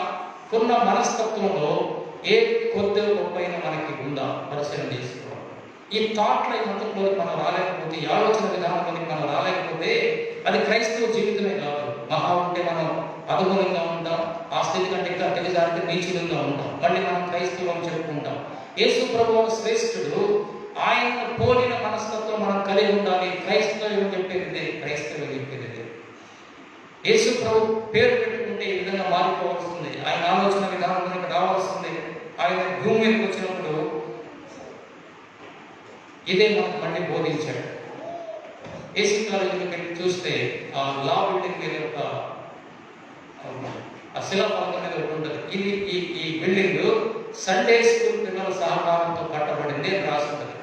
కొన్న మనస్తత్వంలో ఏ కొద్ది గొప్పైనా మనకి ఉందా పరిశీలన చేసుకోవాలి. ఈ థాట్లో మతంలో మనం రాలేకపోతే, ఈ ఆలోచన విధానంలోకి మనం రాలేకపోతే అది క్రైస్తవ జీవితమే కాదు. మహా ఉంటే మనం అనుగుణంగా ఉంటాం, ఆ స్థితి కంటే ఇంకా తెలిసారంటే నీచులంగా ఉంటాం, మళ్ళీ మనం క్రైస్తవం చెప్పుకుంటాం. యేసు ప్రభువు శ్రేష్ఠుడు, ఆయన పోలిన మనస్తత్వం మనం కలిగి ఉండాలి. క్రైస్తవం చెప్పేది, క్రైస్తవం చెప్పేది. యేసు ప్రభు పేరు పెట్టుకుంటే ఈ విధంగా మారిపోవాల్సింది, ఆయన ఆలోచన విధానంలోకి రావాల్సింది. ఆయన భూమి మీదకి వచ్చినప్పుడు ఇదే మనకు మళ్ళీ బోధించాడు. ఏసీ కాలేజీలో పెట్టి చూస్తే ఆ లా బిల్డింగ్ మీద ఒక శిలాఫలకం మీద ఒకటి ఉంటుంది. ఇది ఈ బిల్డింగ్ సండే స్కూల్ పిల్లల సహకారంతో కట్టబడింది అని రాసి ఉంటుంది.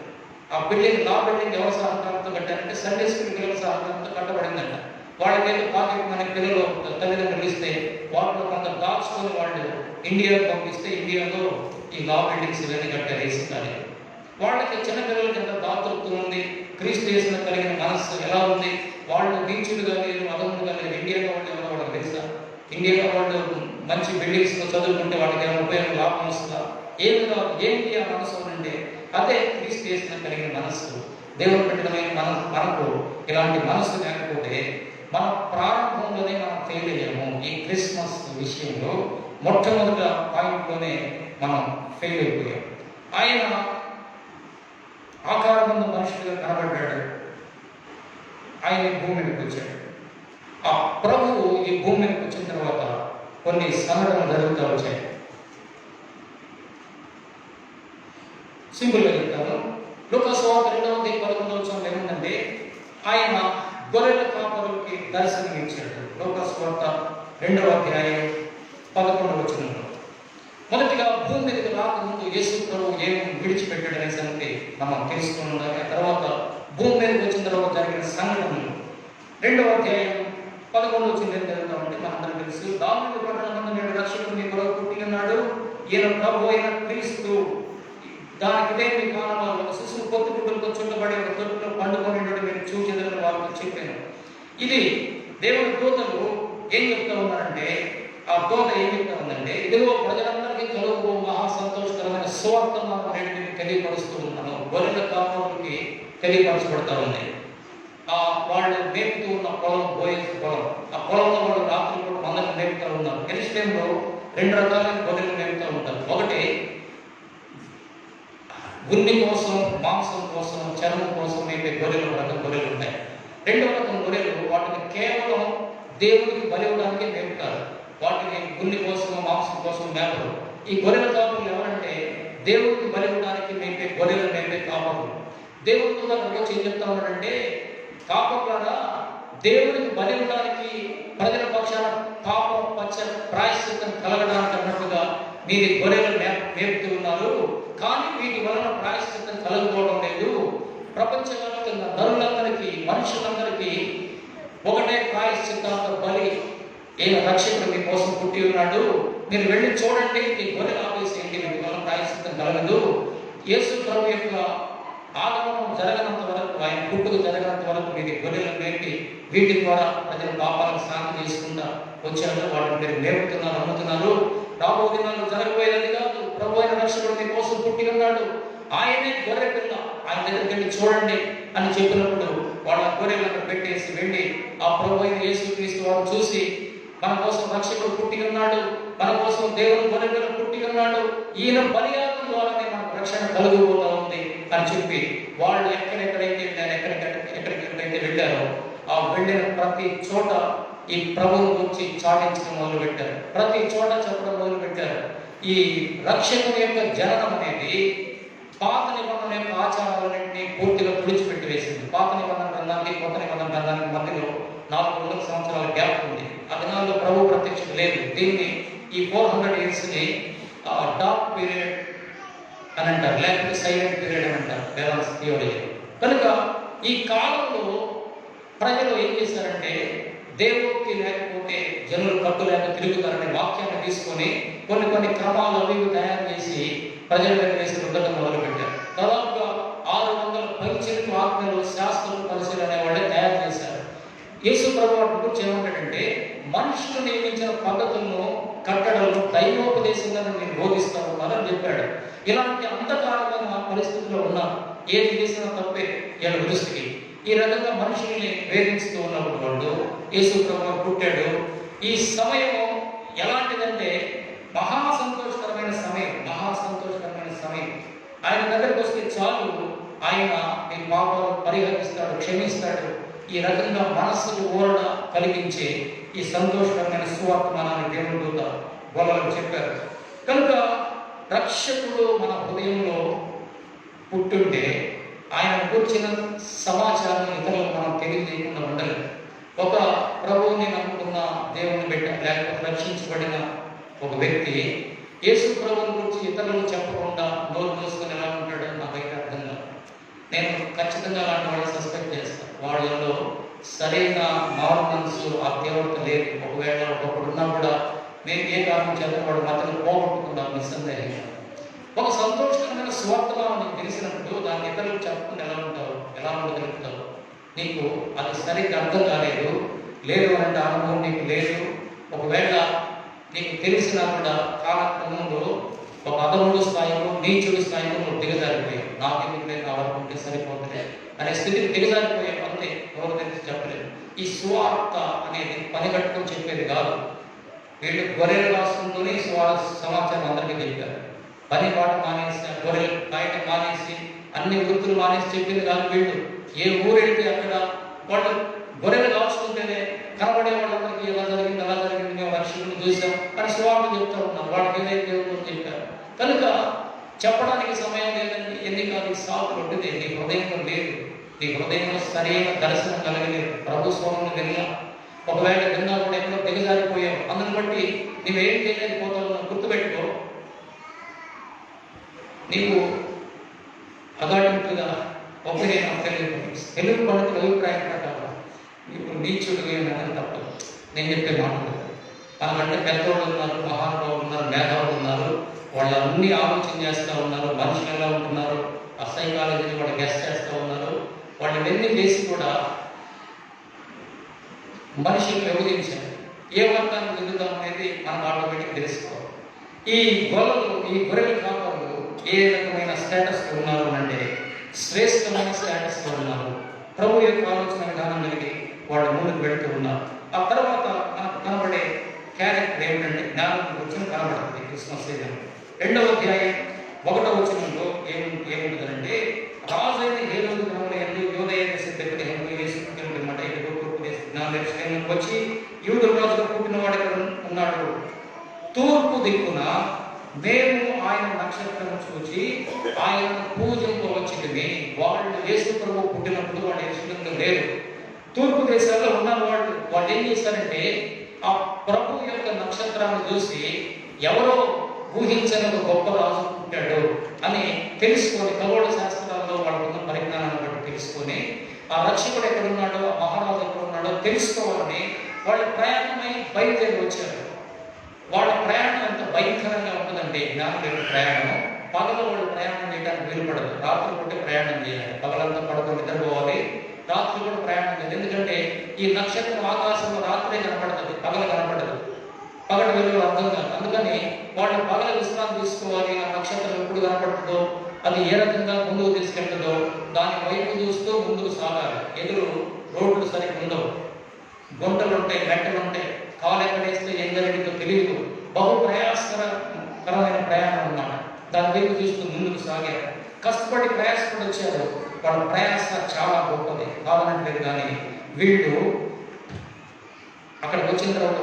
ఆ బిల్డింగ్, లా బిల్డింగ్ ఎవరి సహకారంతో కట్టారంటే సండే స్కూల్ పిల్లల సహకారంతో కట్టబడిందంట. వాళ్ళకైతే పాకెట్ మన పిల్లలు తల్లిదండ్రులు ఇస్తే వాటిలో కొంత దాచుకొని వాళ్ళు ఇండియాకు పంపిస్తే ఇండియాలో ఈ లా బిల్డింగ్స్ ఇవన్నీ కట్టారు వేసిందని. వాళ్ళకి చిన్నపిల్లలకి ఎంత దాతృత్వం ఉంది, క్రీస్తు చేసిన కలిగిన మనస్సు ఎలా ఉంది, వాళ్ళు నీచులుగా లేదు, అదములుగా లేదు. ఇండియాలో వాళ్ళు ఎవరో వాళ్ళకి తెలుసా? ఇండియాలో వాళ్ళు మంచి బిల్డింగ్స్లో చదువుకుంటే వాళ్ళకి ఏమైనా ఉపయోగం, లాభం వస్తుందా? ఏంటి ఆ మనసు అంటే అదే క్రీస్తు చేసిన కలిగిన మనస్సు. దేవుడు పెట్టడమైన మనకు ఇలాంటి మనస్సు లేకపోతే మన ప్రారంభంలోనే మనం ఫెయిల్ అయ్యాము. ఈ క్రిస్మస్ విషయంలో మొట్టమొదట పాయింట్లోనే మనం ఫెయిల్ అయిపోయాం. ఆయన ఆకారబంధ మనుషులుగా కనబడ్డాడు. ఆయన ఈ భూమి మీదకి వచ్చాడు. ఆ ప్రభువు ఈ భూమి మీదకి వచ్చిన తర్వాత కొన్ని సంఘటనలు జరుగుతూ వచ్చాయి. సింపుల్గా చెప్తాను. లూకా సువార్త 2:11 ఏముందంటే ఆయన గొర్రెల కాపరులకి దర్శనం ఇచ్చాడు. లూకా సువార్త 2:11 మొదటిగా భూమి మీదకి రాకముందు యేసు ప్రభువు ఏమి విడిచిపెట్టాడనే సంగతి మనం తెలుసుకుని ఉండాలి. తర్వాత భూమి మీదకి వచ్చిన తర్వాత జరిగిన సంఘటనలు 2:11 ఏం జరుగుతామంటే మనందరం తెలుసు. దావీదు పట్టణమందు నేడు రక్షకుడు మీ కొరకు పుట్టి ఉన్నాడు, ఈయన ప్రభు అయిన క్రీస్తు. దానికి ఇదే మీ కాలంలో ఒక శిశువు పొత్తు గుడ్డలతో చుట్టబడి ఒక తొట్టులో పండుకొని మీరు చూచెదరని వాళ్ళకి చెప్పాను. ఇది దేవుని దూతలు ఏం చెప్తా ఉన్నారంటే, ఆ దూత ఏం చెప్తా ఉందంటే, ఇదిగో ప్రజలందరికీ కలుగు మహా సంతోషకరమైన సువార్తను నేను మీకు తెలియపరుస్తూ ఉన్నాను. గొర్రెల కాపరులకి తెలియపరచబడతా ఉంది. వాళ్ళు మేపుతూ ఉన్న పొలం, బోయేసు పొలం. ఆ పొలంలో వాళ్ళు రాత్రి కూడా మందరం మేపుతూ ఉన్నారు. యెరూషలేములో 2 రకాలైన గొర్రెలు మేపుతూ ఉంటారు. ఒకటి ఉన్ని కోసం, మాంసం కోసం, చర్మం కోసం మేపే గొర్రెలు రకం గొర్రెలు ఉన్నాయి. 2వ రకం గొర్రెలు వాటిని కేవలం దేవుడికి బలి ఇవ్వడానికి మేపుతారు. వాటిని ఉన్ని కోసం, మాంసం కోసం మేపరు. ఈ గొర్రెల కాపరులు ఎవరంటే దేవుడికి బలి ఇవ్వడానికి మేపే గొర్రెలు మేపే కాపరులు. దేవుడితో వచ్చి ఏం చెప్తా ఉన్నాడంటే, కాపరులారా, దేవుడికి బలి ఇవ్వడానికి ప్రజల పక్షాన పాపం ప్రాయశ్చిత్తం కలగడానికి అన్నట్టుగా మీరు గొర్రెలు మేపుతూ ఉన్నారు. కానీ వీటి వలన ప్రాయశ్చిత్తం కలుగుకోవడం లేదు. ప్రపంచవ్యాప్తంగా నరులందరికీ, మనుషులందరికీ ఒకటే ప్రాయశ్చిత్తాంత బలి, ఈయన రక్షకుడు మీ కోసం పుట్టి ఉన్నాడు. మీరు వెళ్ళి చూడండి, మీ గొర్రెలు ఆపేసేయండి, వీటి వలన ప్రాయశ్చిత్తం కలగదు. యేసు ప్రభు యొక్క ఆగమనం జరగనంత వరకు, ఆయన పుట్టుకు జరగనంత వరకు మీరు గొర్రెలు మేపి వీటి ద్వారా ప్రజల పాపాలను శాంతి చేసుకుంటా వచ్చారు. వాటిని మీరు మేపుతున్నారు, అమ్ముతున్నారు. రాబో దినాలు జరగబోయేది కాదు. ప్రభు అయిన రక్షకుడు మీ కోసం పుట్టి ఉన్నాడు, ఆయనే గొర్రె పిల్ల, ఆయన దగ్గరికి వెళ్ళి చూడండి అని చెప్పినప్పుడు వాళ్ళ గొర్రెలను పెట్టేసి వెళ్ళి ఆ ప్రభు అయిన యేసుక్రీస్తు వారు చూసి, మన కోసం రక్షకుడు పుట్టి ఉన్నాడు, మన కోసం దేవుని గొర్రె పిల్ల పుట్టి ఉన్నాడు, ఈయన బలియాగం ద్వారానే మనకు రక్షణ కలుగుబోతా ఉంది అని చెప్పి వాళ్ళు ఎక్కడెక్కడైతే వెళ్ళారో ఆ వెళ్ళిన ప్రతి చోట ఈ ప్రభువును గురించి చాటించడం మొదలు పెట్టారు. ప్రతి చోట చెప్పడం మొదలు పెట్టారు. ఈ రక్షకుని యొక్క జననం అనేది పాత నిబంధన యొక్క ఆచారాలన్నింటినీ పూర్తిగా తుడిచిపెట్టి వేసింది. పాత నిబంధన గ్రంథానికి, కొత్త నిబంధన గ్రంథానికి మధ్యలో 400 సంవత్సరాల గ్యాప్ ఉంది. ఆ దినాల్లో ప్రభు ప్రత్యక్షత లేదు. దీన్ని ఈ 400 years డార్క్ పీరియడ్ అని అంటారు, లేకపోతే సైలెంట్ పీరియడ్ అని అంటారు వేదాంత థియాలజీ. కనుక ఈ కాలంలో ప్రజలు ఏం చేశారంటే, దేవుడికి లేకపోతే జనులు కట్టు లేక తిరుగుతారనే వాక్యాన్ని తీసుకొని కొన్ని క్రమాలు అవి తయారు చేసి ప్రజల మీద వేసి రుద్దడం మొదలు పెట్టారు. దాదాపుగా 600 పైచిలకు ఆజ్ఞలు, శాస్త్రులు, పరిశీలన అనేవాళ్ళే తయారు చేశారు. యేసు ప్రభు గురించి ఏమంటాడంటే, మనుషులు నియమించిన పద్ధతులను, కట్టడలను దైవోపదేశంగా నేను బోధిస్తాను అని చెప్పాడు. ఇలాంటి అంధకారమైన పరిస్థితుల్లో ఉన్నారు. ఏది చేసినా తప్పే వీళ్ళ దృష్టికి. ఈ రకంగా మనుషుల్ని వేధిస్తూ ఉన్నప్పుడు వాళ్ళు యేసు ప్రభు పుట్టాడు. ఈ సమయం ఎలాంటిదంటే మహా సంతోషకరమైన సమయం. ఆయన దగ్గరకు వస్తే చాలు, ఆయన మీ పాపాలను పరిహరిస్తాడు, క్షమిస్తాడు. ఈ రకంగా మనస్సుకు ఊరట కలిగించే ఈ సంతోషకరమైన సువార్తమానాన్ని దేవుని దూత బోధనలు చెప్పారు. కనుక రక్షకుడు మన హృదయంలో పుట్టుంటే ఆయన కూర్చిన సమాచారం ఇతరులకు మనం తెలియజేయకుండా ఉండలేదు. ఒక ప్రభువుని నమ్ముకున్న దేవుని బిడ్డ, లేకపోతే రక్షించబడిన ఒక వ్యక్తి యేసు ప్రభువుని గురించి ఇతరులకు చెప్పకుండా నోరు మూసుకొని ఎలా ఉంటాడో నాకైతే అర్థం కాదు. నేను ఖచ్చితంగా అలాంటి వాళ్ళు సస్పెక్ట్ చేస్తాను. వాళ్ళలో సరైన మారు మనసు ఆ తీవ్రత లేదు. ఒకవేళ ఒకడు ఉన్నా కూడా మేము ఏ కారణం చేత వాడు మధ్యలో పోగొట్టుకున్నాం నిస్సందేహంగా. ఒక సంతోషకరమైన స్వార్థగా నీకు తెలిసినప్పుడు దాన్ని ఇతరులకు చెప్పకుండా ఎలా ఉంటావు, ఎలా ఉండగలుగుతావు? నీకు అది సరిగ్గా అర్థం కాలేదు, లేదు అంటే అనుభవం నీకు లేదు. ఒకవేళ నీకు తెలిసినా కూడా కాలక్రమంలో ఒక అదముడు స్థాయిలో నీచుడు స్థాయిలో నువ్వు దిగజారిపోయావు. నాకు ఎందుకు లేదు, నా వరకు ఉంటే సరిపోతుంది అనే స్థితికి దిగజారిపోయావు. అంతే, ఎవరు తెలిసి చెప్పలేదు. ఈ స్వార్థ అనేది పని కట్టుకొని చెప్పేది కాదు. వీళ్ళు గొర్రెలు రాసుకుంటూనే సమాచారం అందరికీ తెలిపారు. పని పాట మానేసి, గొర్రెలు కాయటం మానేసి, అన్ని వృత్తులు మానేసి చెప్పింది కాదు. వీళ్ళు ఏ ఊరు వెళ్తే అక్కడ వాళ్ళు గొర్రెలు కాల్చుకుంటేనే కనబడే వాళ్ళందరికీ ఎలా జరిగింది అలా జరిగింది, మేము రక్షకుని చూసాం అని స్వార్థ చెప్తూ ఉన్నారు. వాళ్ళకి ఏదైతే దేవుడు చెప్పారు కనుక చెప్పడానికి సమయం లేదండి. ఎన్ని కాదు సాగు ఉంటుంది. నీ హృదయంలో లేదు, నీ హృదయంలో సరైన దర్శనం కలగలేదు. ప్రభు స్వామిని విన్నా, ఒకవేళ విన్నా కూడా ఎక్కడో దిగజారిపోయావు. అందుని బట్టి నువ్వేం చేయలేకపోతావు. గుర్తుపెట్టుకో, నీవు అగాడింపుగా ఒక్కడైనా తెలుగు పండితుల అభిప్రాయం ప్రకారం ఇప్పుడు నీచుడు అనేది తప్పదు. నేను చెప్పే మాటలు మనకంటే పెద్దవాళ్ళు ఉన్నారు, మహానుభావులు ఉన్నారు, మేధావులు ఉన్నారు. వాళ్ళు అన్ని ఆలోచన చేస్తూ ఉన్నారు. మనుషులు ఎలా ఉంటున్నారు, ఆ సైకాలజీని వాళ్ళు గెస్ట్ చేస్తూ ఉన్నారు. వాళ్ళు ఇవన్నీ చేసి కూడా మనుషులు విభజించారు. ఏ వర్గానికి చెందుతాం అనేది మనకు ఆటోమేటిక్ తెలుసుకోవాలి. ఈ గొర్రెల కాపర్లు ఏ రకమైన స్టేటస్ ఉన్నారు అంటే శ్రేష్టమైన స్టేటస్ ఉన్నారు. ప్రభు యొక్క ఆలోచన విధానం కలిగి వాళ్ళు ముందుకు వెళుతూ ఉన్నారు. ఆ తర్వాత మనకు కనబడే క్యారెక్టర్ ఏమిటంటే జ్ఞానం వచ్చిన కనబడుతుంది క్రిస్మస్ సీజన్. 2వ అధ్యాయం 1వ వచనంలో ఏముంటుందంటే రాజు అయిన హేరోదు గ్రామంలో యూదయ దేశ దగ్గర మాట జ్ఞానం వచ్చి యూదు రాజుగా పుట్టిన వాడు ఎక్కడ ఉన్నాడు. తూర్పు దిక్కున మేము ఆయన నక్షత్రం చూసి ఆయన పూజింపవచ్చుని. వాళ్ళు యేసు ప్రభు పుట్టినప్పుడు వాళ్ళు యేసులో లేరు, తూర్పు దేశాల్లో ఉన్నారు. వాళ్ళు ఏం చేశారంటే ఆ ప్రభు యొక్క నక్షత్రాన్ని చూసి ఎవరో ఊహించని ఒక గొప్ప రాజు పుట్టాడు అని తెలుసుకొని, ఖగోళ శాస్త్రాల్లో వాళ్ళకున్న పరిజ్ఞానాన్ని బట్టి తెలుసుకొని ఆ రక్షకుడు ఎక్కడున్నాడో, ఆ మహారాజు ఎక్కడ ఉన్నాడో తెలుసుకోవాలని వాళ్ళు ప్రయాణమై బయలుదేరి వచ్చారు. వాళ్ళ ప్రయాణం ఎంత భయంకరంగా ఉంటుందంటే జ్ఞానుల ప్రయాణం. పగలు వాళ్ళు ప్రయాణం చేయడానికి వీలుపడదు, రాత్రి పూట ప్రయాణం చేయాలి. పగలంతా పడుకొని నిద్రపోవాలి, రాత్రి కూడా ప్రయాణం చేయాలి. ఎందుకంటే ఈ నక్షత్రం ఆకాశంలో రాత్రే కనపడుతుంది, పగలు కనపడదు. పగటి వెలుగు అర్థం కాదు. అందుకని వాళ్ళు పగల విశ్రాంతి తీసుకోవాలి. ఆ నక్షత్రం ఎప్పుడు కనపడుతుందో, అది ఏ రకంగా ముందుకు తీసుకెళ్తుందో దాని వైపు చూస్తూ ముందుకు సాగాలి. ఎదురు రోడ్లు సరిగ్గా ఉండవు, గుంటలు ఉంటాయి, మెట్టలు ఉంటాయి. కాలు ఎక్కడేస్తే ఏం జరిగిందో తెలియదు. బహు ప్రయాసకరమైన ప్రయాణం అన్నమాట. దాని వైపు చూస్తూ ముందుకు సాగారు. కష్టపడి ప్రయాసపడి వచ్చారు. వాళ్ళ ప్రయాస చాలా గొప్పది కావాలంటలేదు. కానీ వీళ్ళు అక్కడికి వచ్చిన తర్వాత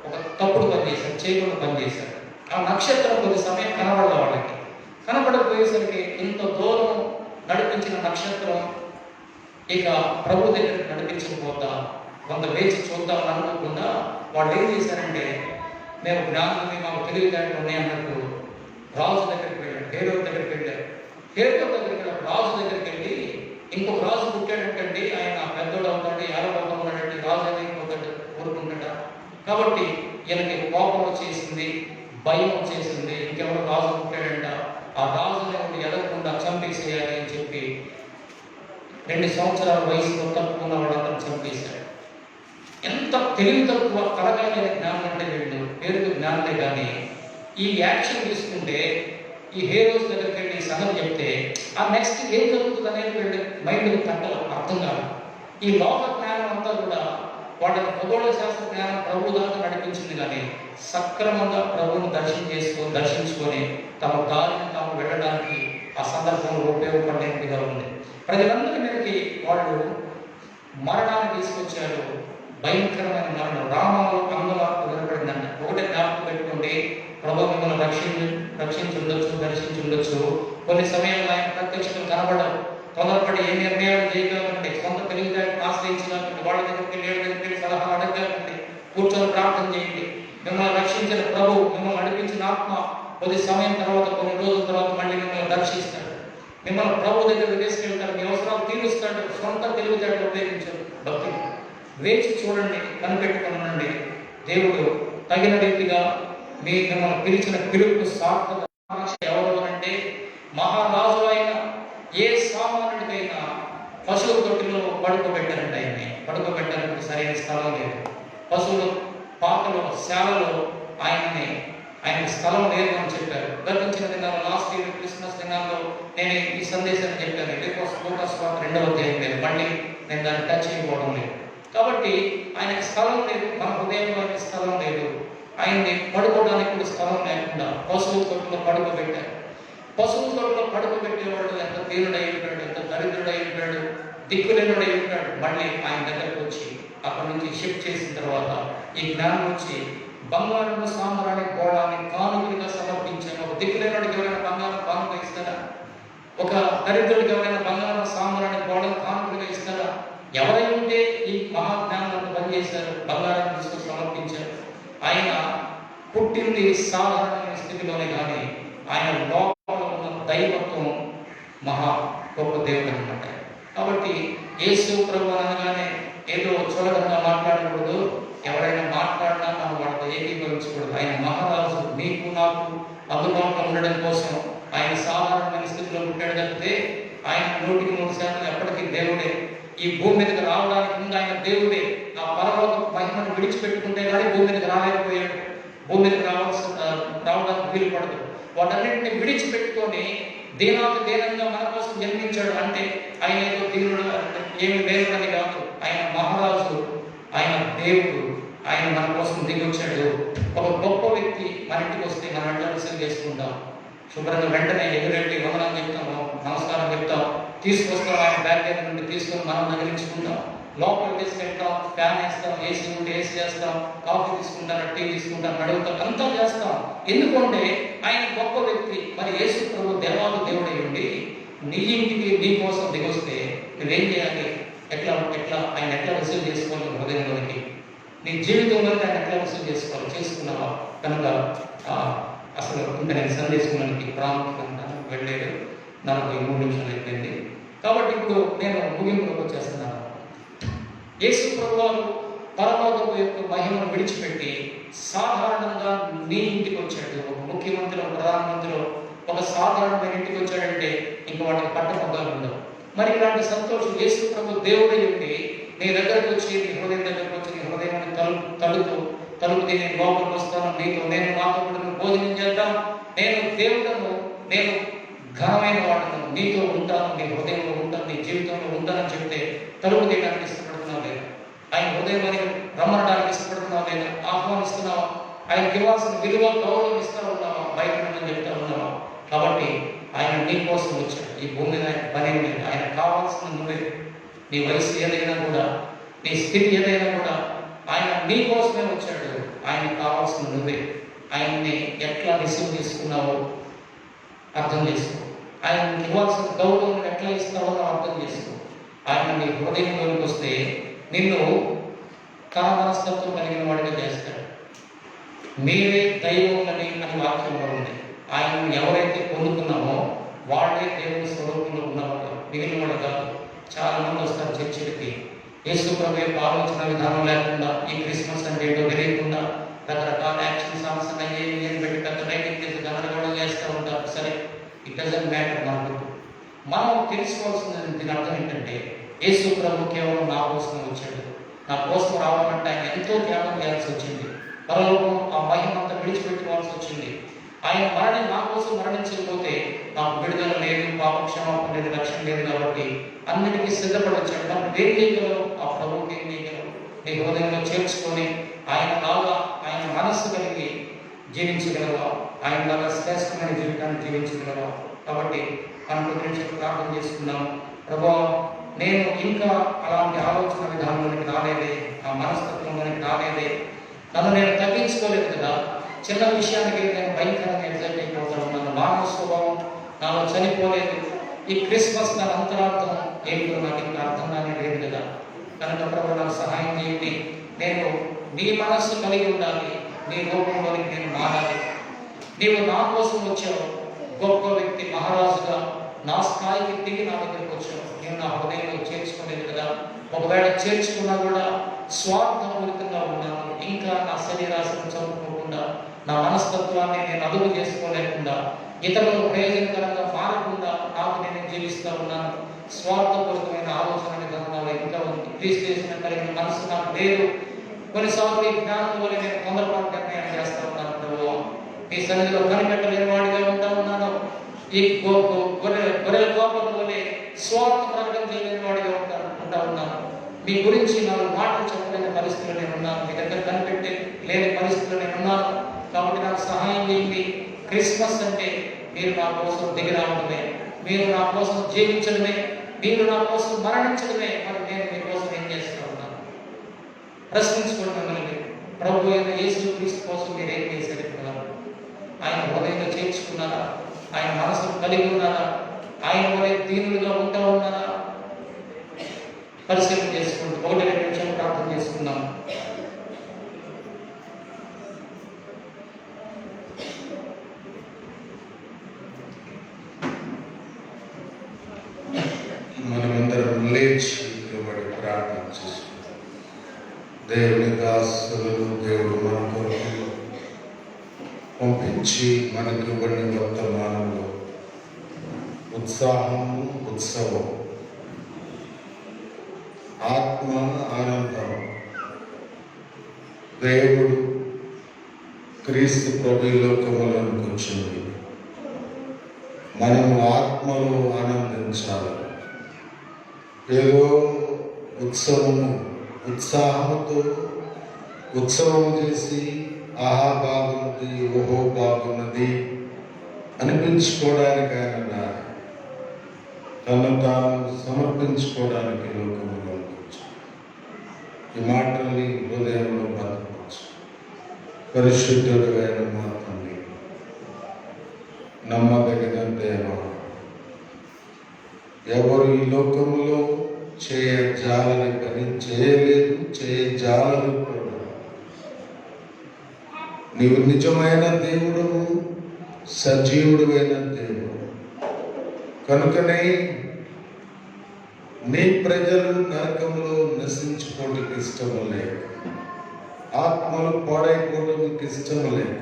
ఒక తప్పుడు పని చేశారు, చేయకుండా పని చేశారు. ఆ నక్షత్రం కొద్ది సమయం కనబడదు వాళ్ళకి. కనబడకపోయేసరికి ఇంత దూరం నడిపించిన నక్షత్రం ఇక ప్రభు దగ్గరికి నడిపించకపోతా కొంత వేచి చూద్దామని అనుకోకుండా వాళ్ళు ఏం చేశారంటే, మేము జ్ఞానాన్ని మాకు తెలివితేటలు ఉన్నాయన్నట్టు రాజు దగ్గరికి వెళ్ళారు, హేరోదు దగ్గరికి వెళ్ళారు. హేరోదు దగ్గరికి వెళ్ళారు. రాజు దగ్గరికి వెళ్ళి, ఇంకొక రాజు పుట్టాడంటండి, ఆయన పెద్దోడు అవుతాడు, ఏలబొమ్మ ఉన్నాడండి, రాజు అనేది ఇంకొకటి కోరుకుంటాడ. కాబట్టి ఈయనకి కోపం వచ్చేసింది, భయం వచ్చేసింది. ఇంకెవరో రాజు పుట్టాడంట, ఆ రాజుని ఎదగకుండా చంపేసేయాలి అని చెప్పి 2 సంవత్సరాల వయసులో తప్పుకున్న వాళ్ళందరూ చంపేశాడు. ఎంత తెలివి తక్కువ కలగాలి జ్ఞానం అంటే వీళ్ళు పేరుకు జ్ఞానులే. కానీ ఈ యాక్షన్ తీసుకుంటే, ఈ హేరోస్ దగ్గరికి వెళ్ళి సంగతి చెప్తే ఆ నెక్స్ట్ ఏం జరుగుతుంది అనేది వీళ్ళు మైండ్కి తట్టలు అర్థం కాదు. ఈ లోక జ్ఞానం అంతా కూడా వాళ్ళని ఖగోళ శాస్త్ర జ్ఞానం ప్రభు దాకా నడిపించింది. కానీ సక్రమంగా ప్రభువును దర్శించుకొని తమ దారిని తాము వెళ్ళడానికి ఆ సందర్భంలో ఉపయోగపడేట్టుగా ఉంది. ప్రజలందరి మీదకి వాళ్ళు మరణాన్ని తీసుకొచ్చారు. భయంకరమైన మరణం. రామాలు అంగలార్పు వినపడిందంట. ఒకటే జ్ఞాపకం పెట్టుకోండి, ప్రభు మిమ్మల్ని రక్షించుండొచ్చు, దర్శించుండొచ్చు. కొన్ని సమయంలో ఆయన ప్రత్యక్షతలు కనబడవు. తొందరపడి ఏ నిర్ణయాలు చేయగలంటే, సొంత తెలివితేటలను ఆశ్రయించగలంటే, వాళ్ళ దగ్గరికి లేని దగ్గరికి సలహా అడగగలంటే, కూర్చొని ప్రార్థన చేయండి. మిమ్మల్ని రక్షించిన ప్రభు, మిమ్మల్ని నడిపించిన ఆత్మ కొద్ది సమయం తర్వాత, కొన్ని రోజుల తర్వాత మళ్ళీ మిమ్మల్ని దర్శిస్తాడు. మిమ్మల్ని ప్రభు దగ్గర తీసుకెళ్తాడు, మీ అవసరాలు తీరుస్తాడు, సొంత తెలివితేటలు ఉపయోగించారు. భక్తులు వేచి చూడండి, కనిపెట్టుకుని ఉండండి. దేవుడు తగిన రీతిగా మిమ్మల్ని పిలిచిన పిలుపుకు సార్థక ఎవరు అంటే మహారాజు అయిన ఏ సామాన్యుడికైనా పశువుల తొట్టిలో పడుకోబెట్టారండి. ఆయన్ని పడుకోబెట్టాలంటే సరైన స్థలం లేదు. పశువుల పాకలో శాలలో ఆయనకి స్థలం లేదు అని చెప్పారు. గతించిన దినాల్లో లాస్ట్ ఇయర్ క్రిస్మస్ దినాల్లో నేను ఈ సందేశాన్ని చెప్పాను. లూకాసు వార్త 2వ అధ్యాయం లేదు, మళ్ళీ నేను దాన్ని టచ్ చేయకపోవడం లేదు. కాబట్టి ఆయనకి స్థలం లేదు, మన హృదయంలో స్థలం లేదు. ఆయన్ని పడుకోవడానికి కూడా స్థలం లేకుండా పశువుల తొట్టులో పడుకోబెట్టారు. పశువుల తొట్టులో పడుకోబెట్టేవాడు ఎంత దీనుడై ఉంటాడు, ఎంత దరిద్రుడై ఉంటాడు, దిక్కులేనుడై ఉంటాడు. మళ్ళీ ఆయన దగ్గరకు వచ్చి అక్కడి నుంచి షిఫ్ట్ చేసిన తర్వాత ఈ జ్ఞానం వచ్చి బంగారం సాంబ్రాణి గోళాన్ని కానుకలుగా సమర్పించాను. ఒక దిక్కులేనుడికి ఎవరైనా బంగారం కానుక ఇస్తారా? ఒక దరిద్రుడికి ఎవరైనా బంగారం సాంబ్రాణి గోళం కానుకలుగా ఇస్తారా? ఎవరై ఉంటే ఈ మహాజ్ఞానాలను పనిచేశారు, బంగారం తీసుకుని సమర్పించారు. ఆయన పుట్టింది సాధారణమైన స్థితిలోనే కానీ ఆయన లోపల ఉన్న దైవత్వం మహా గొప్ప దేవుడు అనమాట. కాబట్టి యేసు ప్రభు అనగానే ఏదో చులకనగా మాట్లాడకూడదు. ఎవరైనా మాట్లాడినా మనం వాళ్ళతో ఏకీభవించకూడదు. ఆయన మహారాజు, నీకు నాకు అందుబాటులో ఉండడం కోసం ఆయన సాధారణమైన స్థితిలో పుట్టాడు తప్పితే ఆయన 100% ఎప్పటికీ దేవుడే. ఈ భూమి మీదకి రావడానికి ముందు ఆయన దేవుడే. ఆ పరలోక మహిమను విడిచిపెట్టుకుంటే కానీ భూమి మీదకి రాలేకపోయాడు. భూమి మీదకి రావడానికి వీలు పడదు. వాటన్నింటినీ విడిచిపెట్టుకొని దీనంగా మన కోసం జన్మించాడు. అంటే ఆయన ఏదో దీనుడు ఏమి లేదని కాదు. ఆయన మహారాజు, ఆయన దేవుడు, ఆయన మన కోసం దిగొచ్చాడు. ఒక గొప్ప వ్యక్తి మన ఇంటికి వస్తే మనం ఎట్లా రిసీవ్ చేసుకుంటాం? శుభ్రంగా వెంటనే ఎదురెళ్ళి వందనం చెప్తాము, నమస్కారం చెప్తాం, తీసుకొస్తాం. ఆయన బ్యాగ్ దగ్గర నుండి తీసుకొని మనం నగరించుకుంటాం, లోపలికి తీసుకెళ్తాం, ఫ్యాన్ వేస్తాం, ఏసీ ఉంటే ఏసీ వేస్తాం, కాఫీ తీసుకుంటాం, టీ తీసుకుంటాం, అడుగుతాం, అంతా చేస్తాం. ఎందుకంటే ఆయన గొప్ప వ్యక్తి. మరి యేసు ప్రభు దేవాలు దేవుడై ఉండి నీ ఇంటికి నీ కోసం దిగొస్తే నువ్వేం చేయాలి? ఎట్లా ఆయన ఎట్లా రిసీవ్ చేసుకోవాలి? హృదయంలోనికి నీ జీవితంలోకి ఆయన ఎట్లా రిసీవ్ చేసుకోవాలి? చేసుకున్నావా? కనుక అసలు ఇంకా నేను సందేశంలోనికి ప్రాముఖ్యంగా వెళ్ళలేదు. నాకు 3 నిమిషాలు అయిపోయింది. కాబట్టి ఇప్పుడు నేను ముగింపులోకి వచ్చేస్తున్నాను. యేసు ప్రభువారు పరలోకపు యొక్క మహిమను విడిచిపెట్టి సాధారణంగా నీ ఇంటికి వచ్చాడు. ఒక ముఖ్యమంత్రి, ఒక ప్రధానమంత్రిలో ఒక సాధారణమైన ఇంటికి వచ్చాడంటే ఇంక వాటికి పట్టపగ్గాలు ఉండవు. మరి ఇలాంటి సంతోషం యేసు ప్రభు దేవుడై ఉండి నీ దగ్గరకు వచ్చి, నీ హృదయం దగ్గరకు వచ్చి, నీ హృదయాన్ని తలుపు నేను లోపలికి వస్తాను, నేను నాతో కూడా భోజనం చేద్దాం, నేను దేవుడను, నేను ఘనమైన వాడను, నీతో ఉంటాను, నీ హృదయంలో ఉంటాను, నీ జీవితంలో ఉంటానని చెప్తే తలుపు తీయడానికి ఇష్టపడుతున్నావు లేదా? ఆయన హృదయంలోని రమ్మనడానికి ఇష్టపడుతున్నావు లేదా? ఆహ్వానిస్తున్నావా? ఆయనకి ఇవ్వాల్సిన విలువ, గౌరవం ఇస్తా ఉన్నావా? బయట ఉందని చెప్తా ఉన్నావా? కాబట్టి ఆయన నీ కోసం వచ్చాడు. ఈ భూమి మీద ఆయన పని లేదు. ఆయన కావాల్సిన నువ్వే. నీ వయసు ఏదైనా కూడా, నీ స్థితి ఏదైనా కూడా ఆయన నీ కోసమే వచ్చాడు. ఆయనకు కావాల్సిన నువ్వే. ఆయన్ని ఎట్లా రిసీవ్ చేసుకున్నావో అర్థం చేసుకో. ఆయనకి ఇవ్వాల్సిన గౌరవం ఎట్లా ఇస్తావో అర్థం చేసుకో. ఆయన నీ హృదయంలోకి వస్తే నిన్ను కామనస్తత్వం కలిగిన వాడిగా చేస్తాడు. మీరే దైవం అని వాక్యంలో ఉంది. ఆయనను ఎవరైతే పొందుకున్నామో వాళ్ళే దేవుని స్వరూపంలో ఉన్నవాడు, మిగిలిన వాడు కాదు. చాలా మంది వస్తారు చర్చిలకి, యేసు ప్రభు యొక్క ఆలోచన విధానం లేకుండా, ఈ క్రిస్మస్ అంటే ఏంటో తెలియకుండా రకరకాల యాక్షన్ సాంగ్స్ ఏం పెట్టి పెద్ద రైటింగ్ చేసి గమనగోళం చేస్తూ ఉంటారు. సరే, ఇట్ డజంట్ మ్యాటర్. మనం తెలుసుకోవాల్సిన దీని అర్థం ఏంటంటే యేసు ప్రభు కేవలం నా కోసం వచ్చాడు. నా కోసం రావాలంటే ఆయన ఎంతో త్యాగం చేయాల్సి వచ్చింది. పరలోకం ఆ మహిమ అంతా విడిచిపెట్టుకోవాల్సి వచ్చింది. ఆయన నా కోసం మరణించకపోతే నాకు విడుదల లేదు, పాప క్షమాపణ లేదు, రక్షణ లేదు. కాబట్టి అన్నిటికీ సిద్ధపడి వచ్చాడు. మనం ఏం చేయగలవు? ఆ ప్రభువుకి ఏం చేయగలవు? నీ హృదయంలో చేర్చుకొని ఆయన మనస్సు కలిగి జీవించగలవా? ఆయనలాగా శ్రేష్టమైన జీవితాన్ని జీవించగలవా? కాబట్టి మనం గురించి ప్రార్థన చేసుకున్నాం. ప్రభువా, నేను ఇంకా అలాంటి ఆలోచన విధానంలోనికి రాలేదే, ఆ మనస్తత్వంలోనికి రాలేదే, నన్ను నేను తగ్గించుకోలేదు కదా. చిన్న విషయానికి నేను భయంకరంగా ఎగ్జైట్ అయిపోతాను. నన్ను మానవ స్వభావం నాలో చనిపోలేదు. ఈ క్రిస్మస్ నా అంతరార్థం ఏంటో నాకు ఇంకా అర్థం కానీ లేదు కదా. కనుక ప్రభు నాకు సహాయం చేయండి. నేను నీ మనస్సు కలిగి ఉండాలి, నీ రూపంలోనికి నేను మారాలి. నీవు నా కోసం వచ్చావు, గొప్ప వ్యక్తి, మహారాజుగా నా స్థాయికి దిగి నా దగ్గరికి వచ్చావు. నేను నా హృదయంలో చేర్చుకోలేదు కదా. ఒకవేళ చేర్చుకున్నా కూడా స్వార్థపూరితంగా ఉన్నాను. ఇంకా నా శరీరాశను చదువుకోకుండా, నా మనస్తత్వాన్ని నేను అదుపు చేసుకోలేకుండా, ఇతరులకు ప్రయోజనకరంగా మారకుండా నాకు నేను జీవిస్తూ ఉన్నాను. స్వార్థపూరితమైన ఆలోచన విధానాలు ఇంకా ఉంది. క్రీస్తు కలిగిన మనసు నాకు లేదు. కొన్నిసార్లు ఈ జ్ఞానం వల్ల నేను తొందరపాటు నిర్ణయం చేస్తా ఉన్నాను. ప్రభువా, నీ సన్నిధిలో కనిపెట్టలేని వాడిగా ఉంటా ఉన్నాను. ఈ గొర్రెల కోపం వల్లే స్వార్థ ప్రకటన చేయలేని వాడిగా ఉంటా ఉన్నాను. మీ గురించి నాలుగు మాటలు చెప్పలేని పరిస్థితులు నేను ఉన్నాను. మీ దగ్గర కనిపెట్టి లేని పరిస్థితులు నేను ఉన్నాను. కాబట్టి నాకు సహాయం చేయండి. క్రిస్మస్ అంటే మీరు నా కోసం దిగి రావడమే, మీరు నా కోసం జీవించడమే, మీరు నా కోసం మరణించడమే. మరి నేను మీకోసం ఏం చేస్తూ ఉన్నాను? ప్రశ్నించుకోండి మిమ్మల్ని. ప్రభు అయిన యేసు క్రీస్తు కోసం మీరు ఏం చేశారు? ఆయన హృదయంలో చేర్చుకున్నారా? ఆయన మనసును కలిగి ఉన్నారా? ఆయన వలె దీనులుగా ఉంటా ఉన్నారా? పరిశీలన చేసుకుంటూ 1-2 నిమిషాలు ప్రార్థన చేసుకుందాం. మనమందరం లేచి నిలబడి ప్రార్థన చేసుకుంటాం. దేవుని దాసులు దేవుడు మన కొరకు పంపించి మనకు ఇవ్వని వర్తమానంలో ఉత్సాహము, ఉత్సవం, ఆత్మ ఆనందం. దేవుడు క్రీస్తు ప్రభు లోకములను కూర్చుంది. మనము ఆత్మలో ఆనందించాలి. ఏదో ఉత్సవము, ఉత్సాహంతో ఉత్సవము చేసి ఆహా బాగున్నది, ఓహో బాగున్నది అనిపించుకోవడానికి ఆయన రాడు. తను తాను సమర్పించుకోవడానికి లోకంలో ఉండొచ్చు. ఈ మాటల్ని హృదయంలో బతకవచ్చు. పరిశుద్ధుడు అయిన మా తండ్రి, నమ్మదగిన దేవ, ఎవరు ఈ లోకంలో చేయజాలని పని చేయలేదు, చేయజాలని కూడా. నీవు నిజమైన దేవుడు, సజీవుడు అయిన దేవుడు కనుకనే నీ ప్రజలు నరకంలో నశించుకోవడానికి ఇష్టము లేక, ఆత్మలు పాడైపోవడానికి ఇష్టము లేక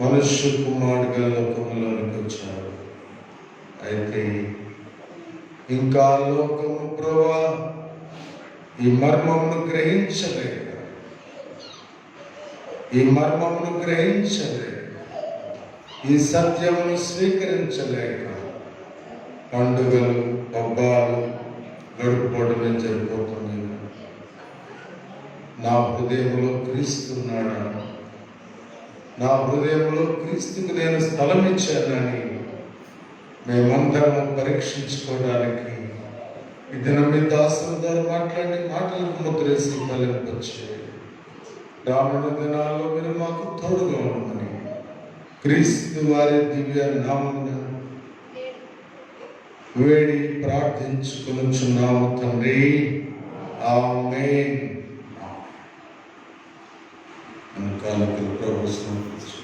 మనుష్య కుమారుడిగా లోకంలోనికి వచ్చారు. అయితే ఇంకా లోకము ప్రభా ఈ మర్మమును గ్రహించలేక, ఈ సత్యమును స్వీకరించలేక పండుగలు, పబ్బాలు గడుపుకోవడమే జరిగిపోతుంది. నా హృదయంలో క్రీస్తున్నాడా, నా హృదయంలో క్రీస్తుకు నేను స్థలం ఇచ్చానని మేమందరం పరీక్షించుకోవడానికి ఈ దినం మీ దాసుల ద్వారా మాట్లాడి మాటలకు ముద్రేసి ఫలింపొచ్చే రానున్న దినాల్లో మీరు మాకు తోడుగా ఉండమని క్రీస్తు వారి దివ్య నామమున వేడి ప్రార్థించుకొనుచున్నాము తండ్రి. ఆమేన్. అనుకాలకు ప్రభు సమర్పించు.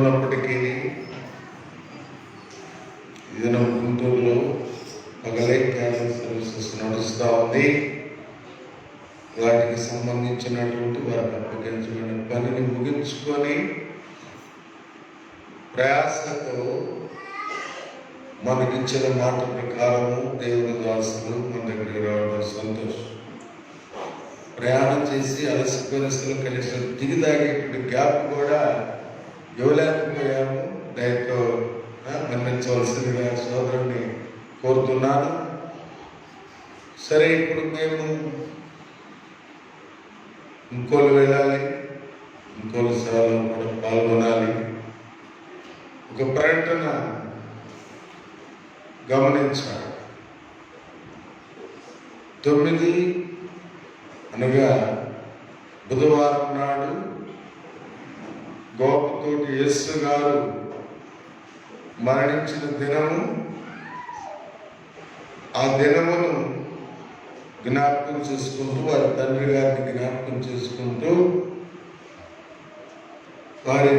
ఉన్నప్పటికీ ఏదైనా గుంటూరులో పగలే క్యాన్సర్ సర్వీసెస్ నడుస్తూ ఉంది. వాటికి సంబంధించినటువంటి వారికి అప్పగించబడిన పనిని ముగించుకొని ప్రయాసతో మనకిచ్చిన మాట ప్రకారము దేవుని దాసులు మన దగ్గరికి రావడం సంతోషం. ప్రయాణం చేసి అలసిపోయిన కలిసి దిగిదాగేటువంటి గ్యాప్ కూడా ఇవ్వలేకపోయాము. దయతో మన్నించవలసిందిగా సోదరుని కోరుతున్నాను. సరే, ఇప్పుడు మేము ఇంకోలు వెళ్ళాలి, ఇంకోలు సేవలో కూడా పాల్గొనాలి. ఒక ప్రకటన గమనించాలి. 9 అనగా బుధవారం నాడు గోపతోటి యేసు గారు మరణించిన దినము, ఆ దినమును జ్ఞాపకం చేసుకుంటూ వారి తండ్రి గారిని జ్ఞాపకం చేసుకుంటూ వారి